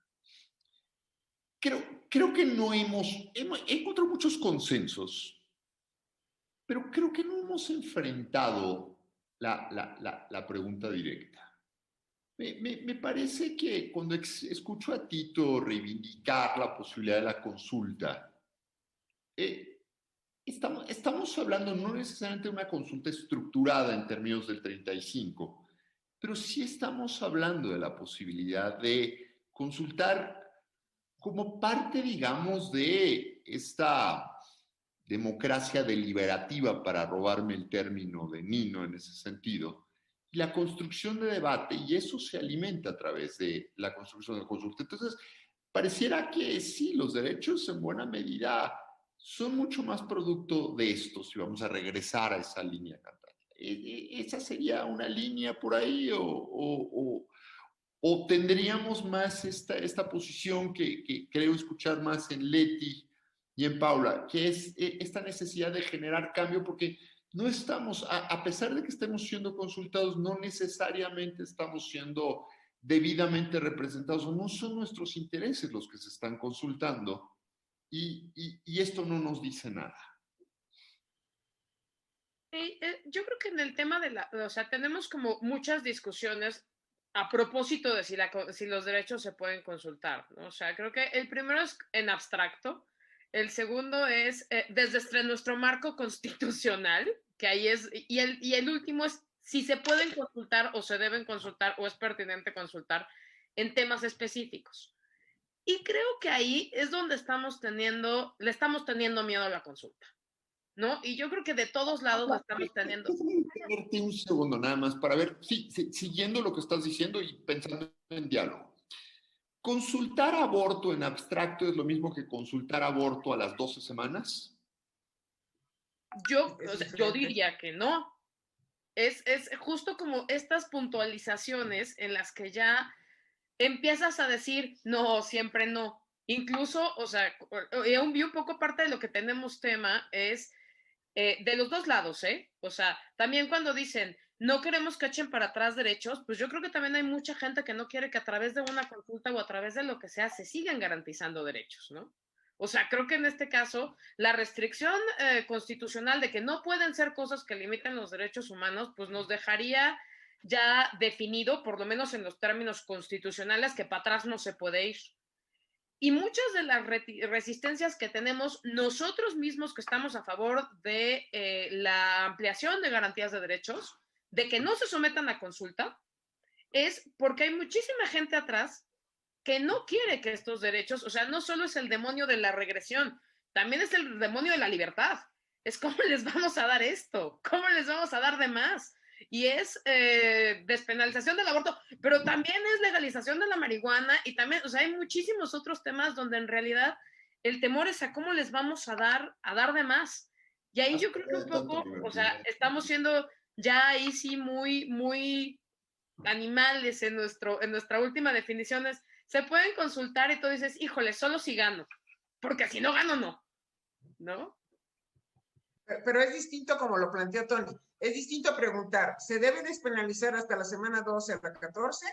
Creo que no hemos encontrado muchos consensos, pero creo que no hemos enfrentado la pregunta directa. Me parece que cuando escucho a Tito reivindicar la posibilidad de la consulta, estamos hablando no necesariamente de una consulta estructurada en términos del 35, pero sí estamos hablando de la posibilidad de consultar como parte, digamos, de esta democracia deliberativa, para robarme el término de Nino en ese sentido, y la construcción de debate, y eso se alimenta a través de la construcción de consulta. Entonces, pareciera que sí, los derechos en buena medida son mucho más producto de esto, si vamos a regresar a esa línea cantada. ¿Esa sería una línea por ahí o tendríamos más esta posición que creo escuchar más en Leti y en Paula, que es esta necesidad de generar cambio, porque no estamos, a pesar de que estemos siendo consultados, no necesariamente estamos siendo debidamente representados, o no son nuestros intereses los que se están consultando, y esto no nos dice nada. Sí, yo creo que en el tema o sea, tenemos como muchas discusiones a propósito de si los derechos se pueden consultar, ¿no? O sea, creo que el primero es en abstracto, el segundo es desde nuestro marco constitucional, que ahí es, y el último es si se pueden consultar o se deben consultar o es pertinente consultar en temas específicos. Y creo que ahí es donde le estamos teniendo miedo a la consulta, ¿no? Y yo creo que de todos lados lo estamos teniendo. Déjame un segundo nada más para ver, sí, siguiendo lo que estás diciendo y pensando en diálogo. ¿Consultar aborto en abstracto es lo mismo que consultar aborto a las 12 semanas? Yo diría que no. Es justo como estas puntualizaciones en las que ya empiezas a decir, no, siempre no. Incluso, o sea, un poco parte de lo que tenemos tema es de los dos lados, ¿eh? O sea, también cuando dicen, no queremos que echen para atrás derechos, pues yo creo que también hay mucha gente que no quiere que a través de una consulta o a través de lo que sea se sigan garantizando derechos, ¿no? O sea, creo que en este caso la restricción constitucional de que no pueden ser cosas que limiten los derechos humanos, pues nos dejaría ya definido, por lo menos en los términos constitucionales, que para atrás no se puede ir. Y muchas de las resistencias que tenemos nosotros mismos que estamos a favor de la ampliación de garantías de derechos, de que no se sometan a consulta, es porque hay muchísima gente atrás que no quiere que estos derechos, o sea, no solo es el demonio de la regresión, también es el demonio de la libertad. Es cómo les vamos a dar esto, cómo les vamos a dar de más. Y es despenalización del aborto, pero también es legalización de la marihuana y también, o sea, hay muchísimos otros temas donde en realidad el temor es a cómo les vamos a dar de más. Y ahí yo creo que un poco, o sea, estamos siendo ya ahí sí muy, muy animales en nuestra última definición es, se pueden consultar y tú dices, híjole, solo si gano, porque si no gano, ¿no? Pero es distinto como lo planteó Tony. Es distinto preguntar, ¿se debe despenalizar hasta la semana 12 a la 14?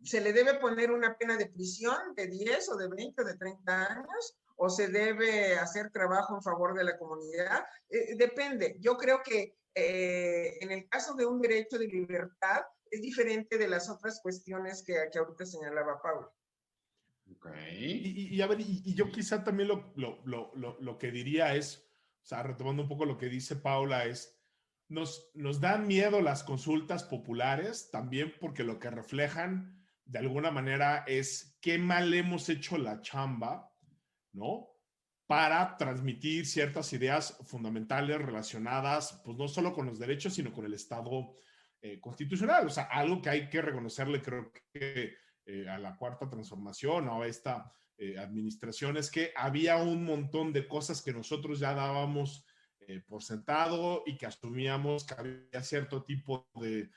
¿Se le debe poner una pena de prisión de 10 o de 20 o de 30 años? ¿O se debe hacer trabajo en favor de la comunidad? Depende. Yo creo que en el caso de un derecho de libertad es diferente de las otras cuestiones que ahorita señalaba Paula. Okay. A ver, yo quizá también lo que diría es, o sea, retomando un poco lo que dice Paula, es, nos dan miedo las consultas populares también porque lo que reflejan de alguna manera es qué mal hemos hecho la chamba, ¿no? para transmitir ciertas ideas fundamentales relacionadas, pues no solo con los derechos, sino con el Estado constitucional. O sea, algo que hay que reconocerle, creo que a la Cuarta Transformación o a esta administración, es que había un montón de cosas que nosotros ya dábamos por sentado y que asumíamos que había cierto tipo de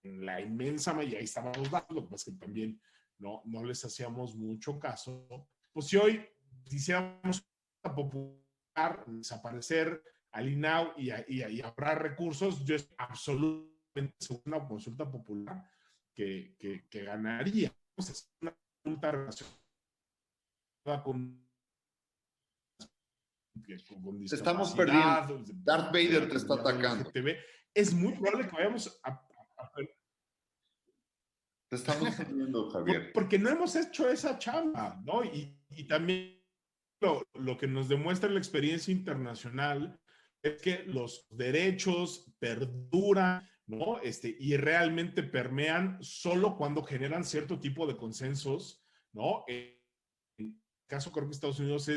en la inmensa mayoría, ahí estaban los datos, lo que pasa es que también no les hacíamos mucho caso. Pues si hoy quisiéramos popular, desaparecer al INAU y ahorrar recursos, yo estoy absolutamente seguro una consulta popular que ganaría. Es una consulta relacionada con Te estamos perdiendo. Darth Vader te está atacando. Es muy probable que vayamos Te estamos perdiendo, Javier. Porque no hemos hecho esa chamba, ¿no? Y también lo que nos demuestra la experiencia internacional es que los derechos perduran, ¿no? Y realmente permean solo cuando generan cierto tipo de consensos, ¿no? En el caso, creo que Estados Unidos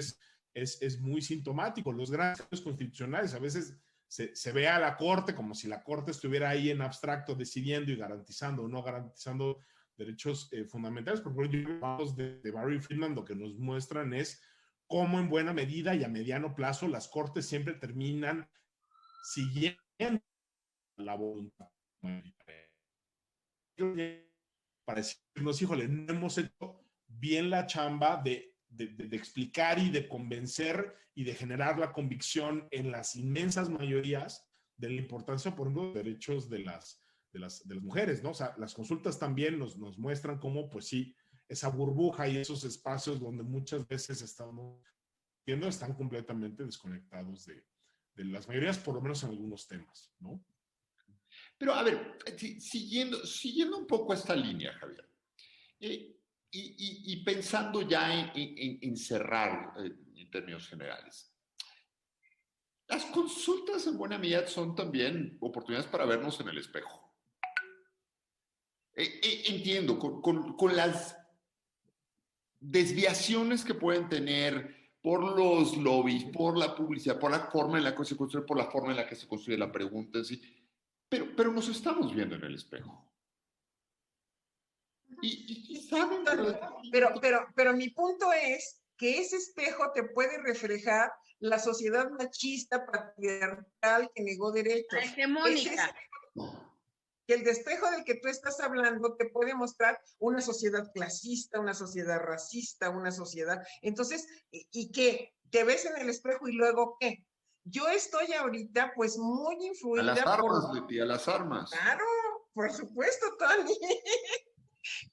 es muy sintomático. Los grandes cambios constitucionales a veces se ve a la Corte como si la Corte estuviera ahí en abstracto decidiendo y garantizando o no garantizando derechos fundamentales. Por ejemplo, los de Barry Friedman lo que nos muestran es cómo en buena medida y a mediano plazo las Cortes siempre terminan siguiendo la voluntad para decirnos, híjole, no hemos hecho bien la chamba de explicar y de convencer y de generar la convicción en las inmensas mayorías de la importancia, por ejemplo, de los derechos de las mujeres, ¿no? O sea, las consultas también nos muestran cómo, pues sí, esa burbuja y esos espacios donde muchas veces estamos viendo están completamente desconectados de las mayorías, por lo menos en algunos temas, ¿no? Pero, a ver, siguiendo un poco esta línea, Javier, y pensando ya en cerrar en términos generales, las consultas en buena medida son también oportunidades para vernos en el espejo. Entiendo, con las desviaciones que pueden tener por los lobbies, por la publicidad, por la forma en la que se construye, por la forma en la que se construye la pregunta en sí, pero nos estamos viendo en el espejo. Pero mi punto es que ese espejo te puede reflejar la sociedad machista, patriarcal, que negó derechos. La hegemónica. Que el espejo del que tú estás hablando te puede mostrar una sociedad clasista, una sociedad racista, una sociedad... Entonces, ¿y qué? ¿Te ves en el espejo y luego qué? Yo estoy ahorita pues muy influida... A las armas, Leti, a las armas. Claro, por supuesto, Tony.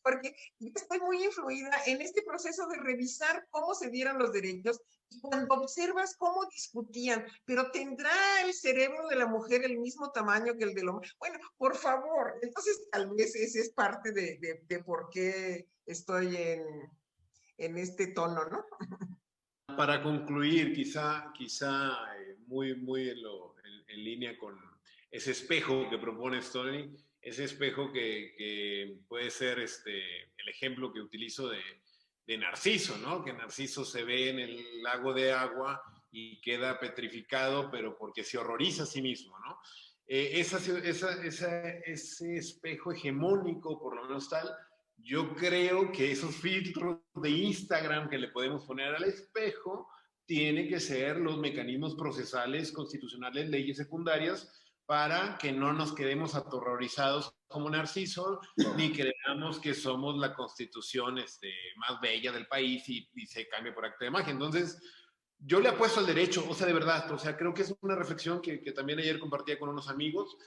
Porque yo estoy muy influida en este proceso de revisar cómo se dieron los derechos y cuando observas cómo discutían, pero ¿tendrá el cerebro de la mujer el mismo tamaño que el del hombre? Bueno, por favor, entonces tal vez ese es parte de por qué estoy en este tono, ¿no? Para concluir, quizá muy en línea con ese espejo que propone Tony, ese espejo que puede ser el ejemplo que utilizo de Narciso, ¿no? Que Narciso se ve en el lago de agua y queda petrificado, pero porque se horroriza a sí mismo, ¿no? Ese espejo hegemónico, por lo menos tal, yo creo que esos filtros de Instagram que le podemos poner al espejo tienen que ser los mecanismos procesales constitucionales, leyes secundarias, para que no nos quedemos aterrorizados como Narciso, ni creamos que somos la constitución más bella del país y se cambie por acto de magia. Entonces, yo le apuesto al derecho, o sea, de verdad, o sea, creo que es una reflexión que también ayer compartía con unos amigos,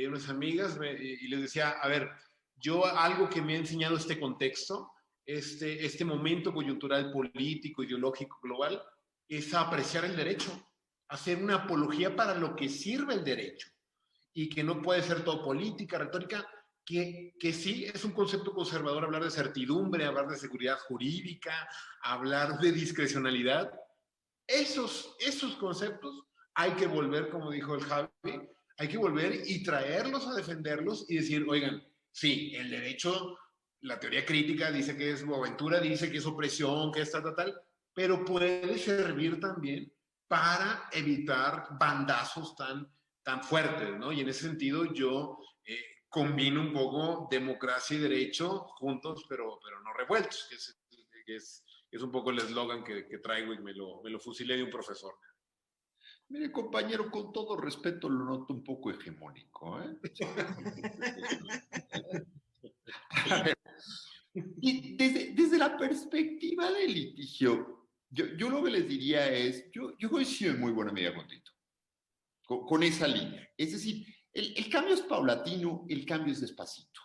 unas amigas, y les decía, a ver, yo algo que me ha enseñado este contexto, este momento coyuntural político, ideológico, global, es a apreciar el derecho, hacer una apología para lo que sirve el derecho, y que no puede ser todo política, retórica, que sí es un concepto conservador hablar de certidumbre, hablar de seguridad jurídica, hablar de discrecionalidad. Esos conceptos hay que volver, como dijo el Javi, hay que volver y traerlos a defenderlos y decir, oigan, sí, el derecho, la teoría crítica dice que es Boaventura, dice que es opresión, que es tal, pero puede servir también para evitar bandazos tan fuertes, ¿no? Y en ese sentido yo combino un poco democracia y derecho juntos, pero no revueltos, que es un poco el eslogan que traigo y me lo fusilé de un profesor. Mire, compañero, con todo respeto, lo noto un poco hegemónico, ¿eh? A ver, y desde la perspectiva del litigio, yo lo que les diría es, yo coincido en muy buena medida con Tito, con esa línea. Es decir, el cambio es paulatino, el cambio es despacito.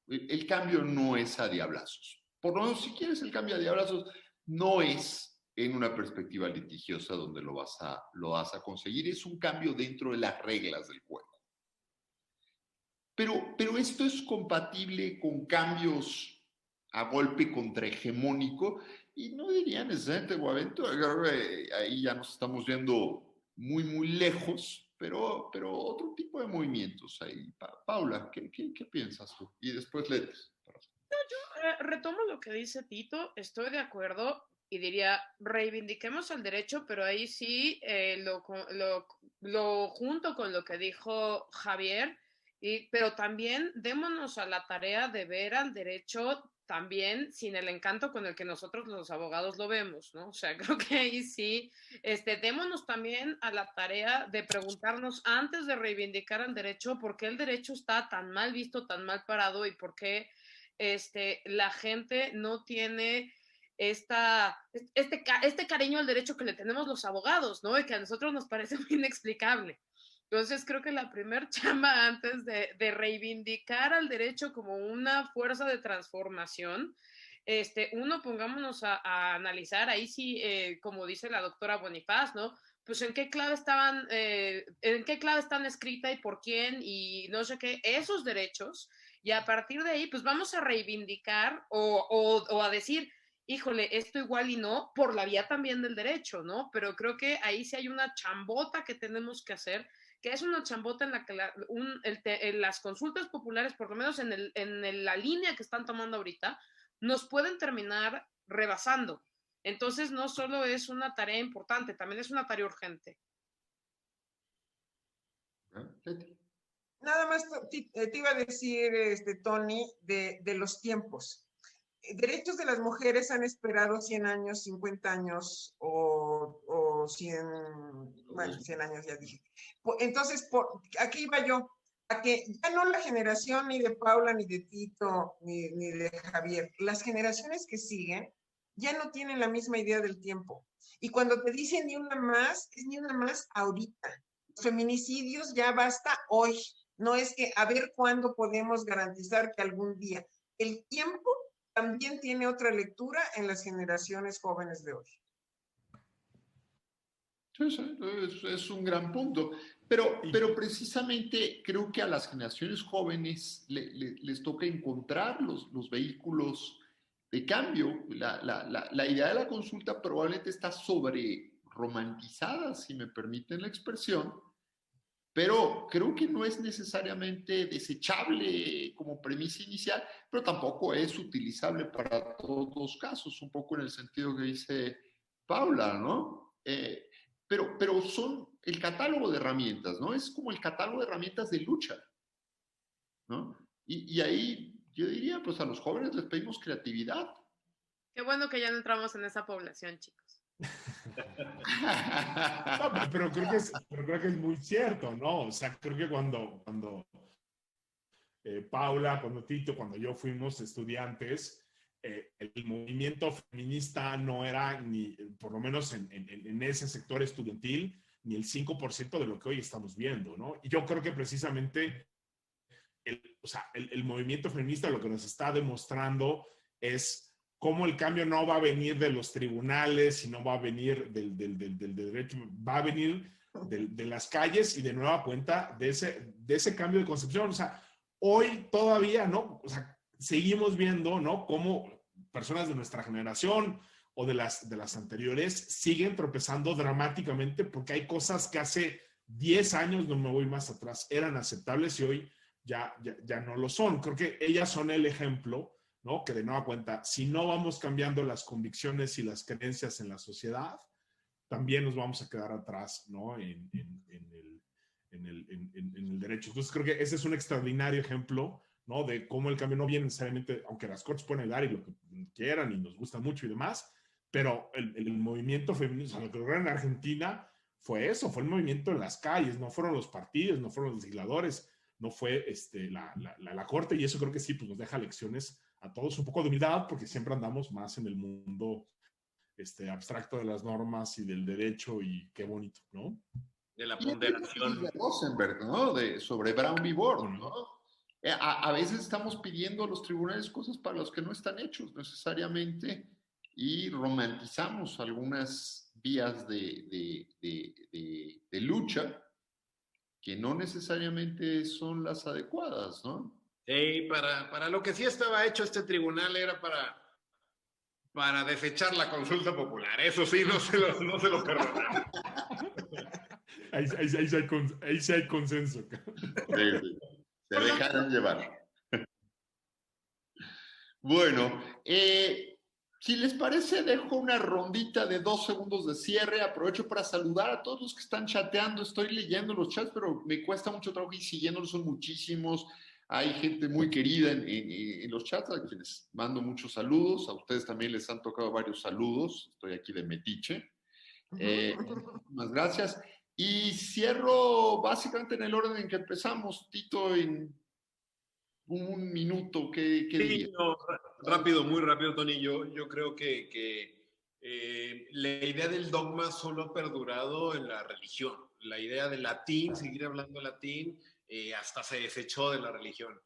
El cambio no es a diablazos. Por lo menos, si quieres el cambio a diablazos, no es en una perspectiva litigiosa donde lo vas a conseguir. Es un cambio dentro de las reglas del juego. Pero esto es compatible con cambios a golpe contrahegemónico y no diría necesariamente Boaventura. Creo que ahí ya nos estamos viendo muy, muy lejos, pero otro tipo de movimientos ahí. Paula, ¿qué piensas tú? Y después Letes. Yo retomo lo que dice Tito, estoy de acuerdo y diría, reivindiquemos el derecho, pero ahí sí lo junto con lo que dijo Javier, pero también démonos a la tarea de ver al derecho también sin el encanto con el que nosotros los abogados lo vemos, ¿no? O sea, creo que ahí sí, démonos también a la tarea de preguntarnos antes de reivindicar al derecho por qué el derecho está tan mal visto, tan mal parado y por qué la gente no tiene este cariño al derecho que le tenemos los abogados, ¿no? Y que a nosotros nos parece muy inexplicable. Entonces creo que la primer chamba antes de reivindicar al derecho como una fuerza de transformación, pongámonos a analizar, ahí sí, como dice la doctora Bonifaz, ¿no? Pues en qué clave están escritas y por quién y no sé qué, esos derechos, y a partir de ahí, pues vamos a reivindicar o a decir, híjole, esto igual y no, por la vía también del derecho, ¿no? Pero creo que ahí sí hay una chambota que tenemos que hacer, que es una chambota en la que las consultas populares, por lo menos en la línea que están tomando ahorita, nos pueden terminar rebasando. Entonces, no solo es una tarea importante, también es una tarea urgente. Nada más te iba a decir, Tony, de los tiempos. Derechos de las mujeres han esperado 100 años, 50 años o 100, bueno, 100 años ya dije. Entonces, aquí iba yo, a que ya no la generación ni de Paula, ni de Tito, ni de Javier, las generaciones que siguen ya no tienen la misma idea del tiempo. Y cuando te dicen ni una más, es ni una más ahorita. Los feminicidios ya basta hoy. No es que a ver cuándo podemos garantizar que algún día. El tiempo también tiene otra lectura en las generaciones jóvenes de hoy. Es un gran punto, pero precisamente creo que a las generaciones jóvenes les toca encontrar los vehículos de cambio. La idea de la consulta probablemente está sobre romantizada, si me permiten la expresión, pero creo que no es necesariamente desechable como premisa inicial, pero tampoco es utilizable para todos los casos, un poco en el sentido que dice Paula, ¿no? Pero son el catálogo de herramientas, ¿no? Es como el catálogo de herramientas de lucha, ¿no? Y ahí yo diría, pues a los jóvenes les pedimos creatividad. Qué bueno que ya no entramos en esa población, chicos. No, pero creo que es muy cierto, ¿no? O sea, creo que cuando Paula, cuando Tito, cuando yo fuimos estudiantes, el movimiento feminista no era ni, por lo menos en ese sector estudiantil, ni el 5% de lo que hoy estamos viendo, ¿no? Y yo creo que precisamente el movimiento feminista lo que nos está demostrando es cómo el cambio no va a venir de los tribunales y no va a venir del derecho, va a venir de las calles y de nueva cuenta de ese cambio de concepción. O sea, hoy todavía, ¿no? O sea, seguimos viendo, ¿no? Cómo personas de nuestra generación o de las anteriores siguen tropezando dramáticamente porque hay cosas que hace 10 años, no me voy más atrás, eran aceptables y hoy ya no lo son. Creo que ellas son el ejemplo, ¿no? Que de nueva cuenta, si no vamos cambiando las convicciones y las creencias en la sociedad, también nos vamos a quedar atrás, ¿no? En el derecho. Entonces creo que ese es un extraordinario ejemplo, ¿no? De cómo el cambio no viene necesariamente, aunque las cortes pueden ayudar y lo que quieran y nos gusta mucho y demás, pero el movimiento feminista, o sea, lo que lograron en Argentina fue eso, fue el movimiento en las calles, no fueron los partidos, no fueron los legisladores, no fue la corte, y eso creo que sí, pues nos deja lecciones a todos, un poco de humildad, porque siempre andamos más en el mundo abstracto de las normas y del derecho, y qué bonito, ¿no? De la ponderación. De Rosenberg, ¿no? Sobre Brown v. Board, ¿no? A veces estamos pidiendo a los tribunales cosas para los que no están hechos necesariamente y romantizamos algunas vías de lucha que no necesariamente son las adecuadas, ¿no? Sí, para lo que sí estaba hecho este tribunal era para desechar la consulta popular. Eso sí, no se lo perdonamos. Ahí sí hay consenso. Sí. Se dejaron llevar. Bueno, si les parece, dejo una rondita de 2 segundos de cierre. Aprovecho para saludar a todos los que están chateando. Estoy leyendo los chats, pero me cuesta mucho trabajo y siguiéndolos, son muchísimos. Hay gente muy querida en los chats, a quienes mando muchos saludos. A ustedes también les han tocado varios saludos. Estoy aquí de metiche. Muchas gracias. Y cierro básicamente en el orden en que empezamos, Tito, en un minuto. ¿Qué dirías? No, rápido, muy rápido, Tony. Yo creo que la idea del dogma solo ha perdurado en la religión. La idea del latín, seguir hablando latín, hasta se desechó de la religión.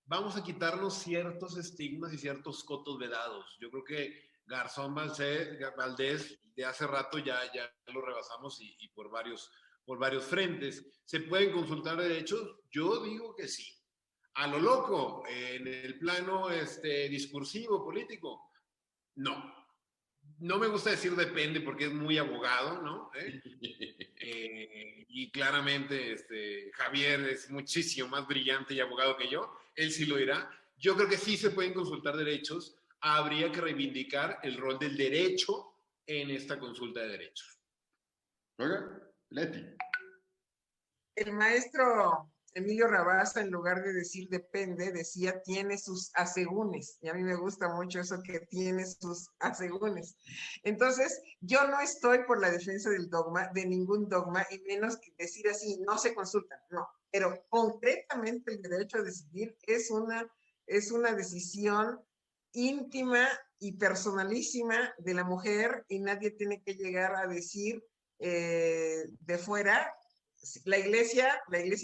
Vamos a quitarnos ciertos estigmas y ciertos cotos vedados. Yo creo que Garzón Valdés de hace rato ya lo rebasamos y por varios frentes. ¿Se pueden consultar derechos? Yo digo que sí. A lo loco, en el plano discursivo, político, no. No me gusta decir depende porque es muy abogado, ¿no? Y claramente Javier es muchísimo más brillante y abogado que yo. Él sí lo dirá. Yo creo que sí se pueden consultar derechos. Habría que reivindicar el rol del derecho en esta consulta de derechos. Leti. El maestro Emilio Rabasa, en lugar de decir depende, decía tiene sus asegúnes. Y a mí me gusta mucho eso, que tiene sus asegúnes. Entonces, yo no estoy por la defensa del dogma, de ningún dogma, y menos que decir así, no se consultan, no. Pero concretamente el derecho a decidir es una decisión íntima y personalísima de la mujer, y nadie tiene que llegar a decir de fuera. La iglesia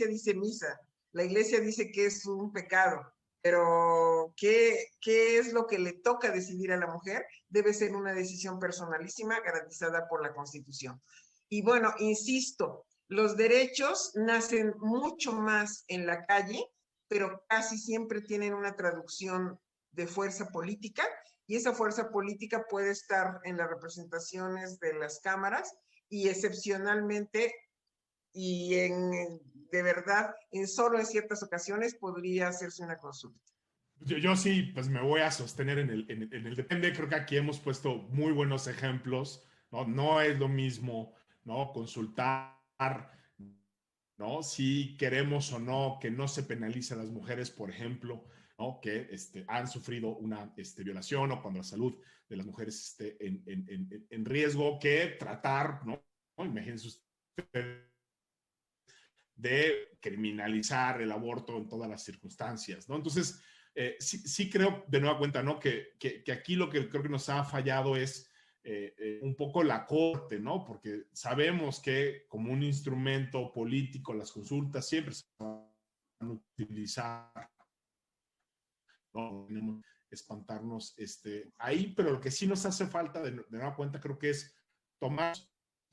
dice misa, la iglesia dice que es un pecado, pero ¿qué es lo que le toca decidir a la mujer? Debe ser una decisión personalísima garantizada por la Constitución. Y bueno, insisto, los derechos nacen mucho más en la calle, pero casi siempre tienen una traducción de fuerza política, y esa fuerza política puede estar en las representaciones de las cámaras, y excepcionalmente y de verdad, solo en ciertas ocasiones podría hacerse una consulta. Yo sí, pues me voy a sostener en el depende. Creo que aquí hemos puesto muy buenos ejemplos, ¿no? No es lo mismo, ¿no? Consultar, ¿no? Si queremos o no que no se penalice a las mujeres, por ejemplo, ¿no? Que han sufrido una violación, o cuando la salud de las mujeres esté en riesgo, que tratar, ¿no? Imagínense ustedes, de criminalizar el aborto en todas las circunstancias, ¿no? Entonces, sí creo, de nueva cuenta, ¿no? Que aquí lo que creo que nos ha fallado es un poco la corte, ¿no? Porque sabemos que como un instrumento político las consultas siempre se van a utilizar, ¿no? Tenemos que espantarnos ahí, pero lo que sí nos hace falta, de nueva cuenta, creo que es tomar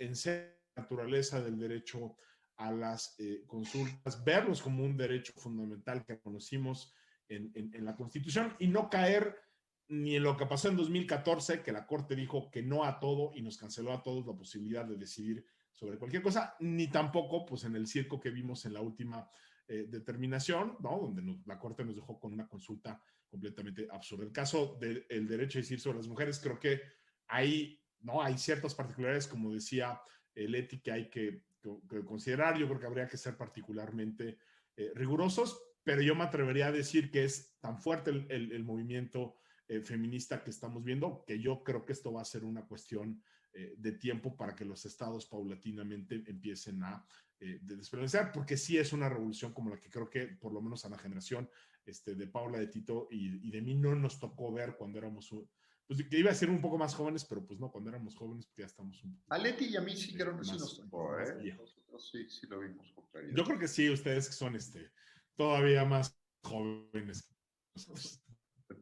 en serio la naturaleza del derecho a las consultas, verlos como un derecho fundamental que conocimos en la Constitución, y no caer ni en lo que pasó en 2014, que la Corte dijo que no a todo y nos canceló a todos la posibilidad de decidir sobre cualquier cosa, ni tampoco pues en el circo que vimos en la última determinación, ¿no? Donde la Corte nos dejó con una consulta completamente absurda. El caso del derecho a decidir sobre las mujeres, creo que hay ciertas particularidades, como decía Leti, que hay que considerar. Yo creo que habría que ser particularmente rigurosos, pero yo me atrevería a decir que es tan fuerte el movimiento feminista que estamos viendo, que yo creo que esto va a ser una cuestión de tiempo para que los estados paulatinamente empiecen a despreciar, porque sí es una revolución como la que creo que por lo menos a la generación de Paula, de Tito y de mí no nos tocó ver cuando éramos, pues que iba a ser un poco más jóvenes, pero pues no, cuando éramos jóvenes pues ya estamos un poco. A Leti y a mí sí creo que sí nos tocó, Nosotros sí lo vimos con claridad. Yo creo que sí, ustedes que son todavía más jóvenes.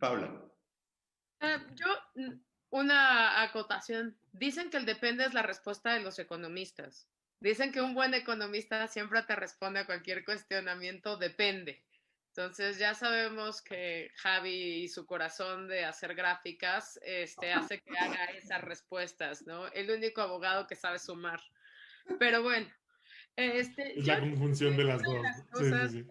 Paula. Una acotación. Dicen que el depende es la respuesta de los economistas. Dicen que un buen economista siempre te responde a cualquier cuestionamiento, depende. Entonces ya sabemos que Javi y su corazón de hacer gráficas hace que haga esas respuestas, ¿no? El único abogado que sabe sumar. Pero bueno. Es la conjunción de las dos. Cosas, sí.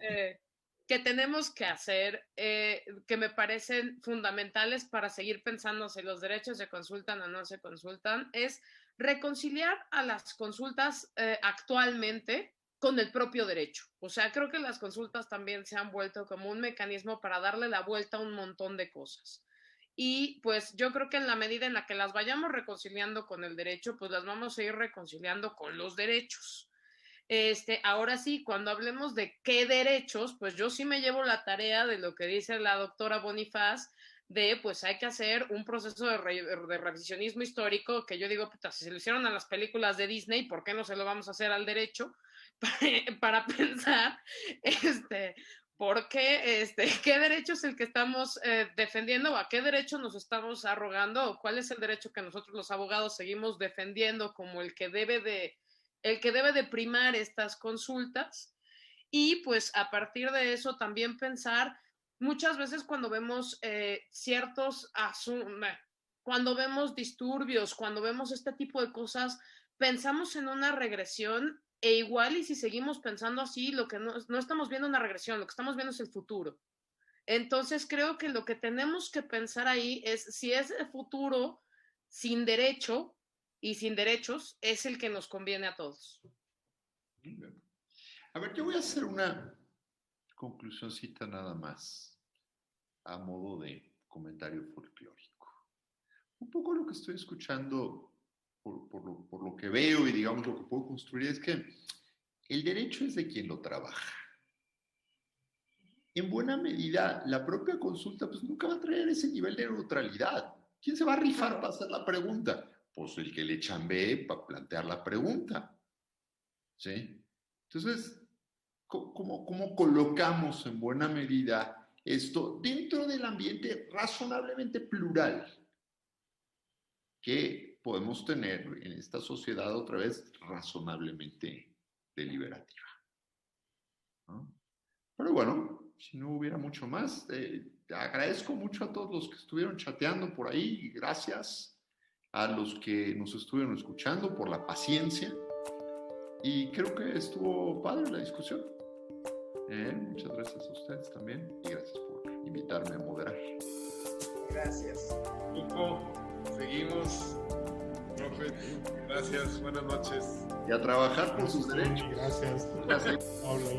Que tenemos que hacer, que me parecen fundamentales para seguir pensando si los derechos se consultan o no se consultan, es reconciliar a las consultas actualmente con el propio derecho. O sea, creo que las consultas también se han vuelto como un mecanismo para darle la vuelta a un montón de cosas. Y pues yo creo que en la medida en la que las vayamos reconciliando con el derecho, pues las vamos a ir reconciliando con los derechos. Ahora sí, cuando hablemos de qué derechos, pues yo sí me llevo la tarea de lo que dice la doctora Bonifaz, de pues hay que hacer un proceso de revisionismo histórico, que yo digo, puta, si se lo hicieron a las películas de Disney, ¿por qué no se lo vamos a hacer al derecho? Para pensar, ¿por qué, qué derecho es el que estamos defendiendo, o a qué derecho nos estamos arrogando, o cuál es el derecho que nosotros los abogados seguimos defendiendo como el que debe de primar estas consultas? Y pues a partir de eso también pensar, muchas veces cuando vemos cuando vemos disturbios, cuando vemos este tipo de cosas, pensamos en una regresión, e igual y si seguimos pensando así, lo que no estamos viendo una regresión, lo que estamos viendo es el futuro. Entonces creo que lo que tenemos que pensar ahí es si ese futuro sin derecho y sin derechos es el que nos conviene a todos. A ver, yo voy a hacer una conclusioncita nada más, a modo de comentario folclórico. Un poco lo que estoy escuchando, por lo que veo y digamos lo que puedo construir, es que el derecho es de quien lo trabaja. En buena medida, la propia consulta pues nunca va a traer ese nivel de neutralidad. ¿Quién se va a rifar para hacer la pregunta? Pues el que le chambee para plantear la pregunta. ¿Sí? Entonces, ¿cómo colocamos en buena medida esto dentro del ambiente razonablemente plural que podemos tener en esta sociedad otra vez razonablemente deliberativa? ¿No? Pero bueno, si no hubiera mucho más, agradezco mucho a todos los que estuvieron chateando por ahí, gracias a los que nos estuvieron escuchando por la paciencia, y creo que estuvo padre la discusión. Muchas gracias a ustedes también y gracias por invitarme a moderar. Gracias. Nico, seguimos. Profe, gracias, buenas noches. Y a trabajar por sus derechos. Gracias. Gracias. Paula.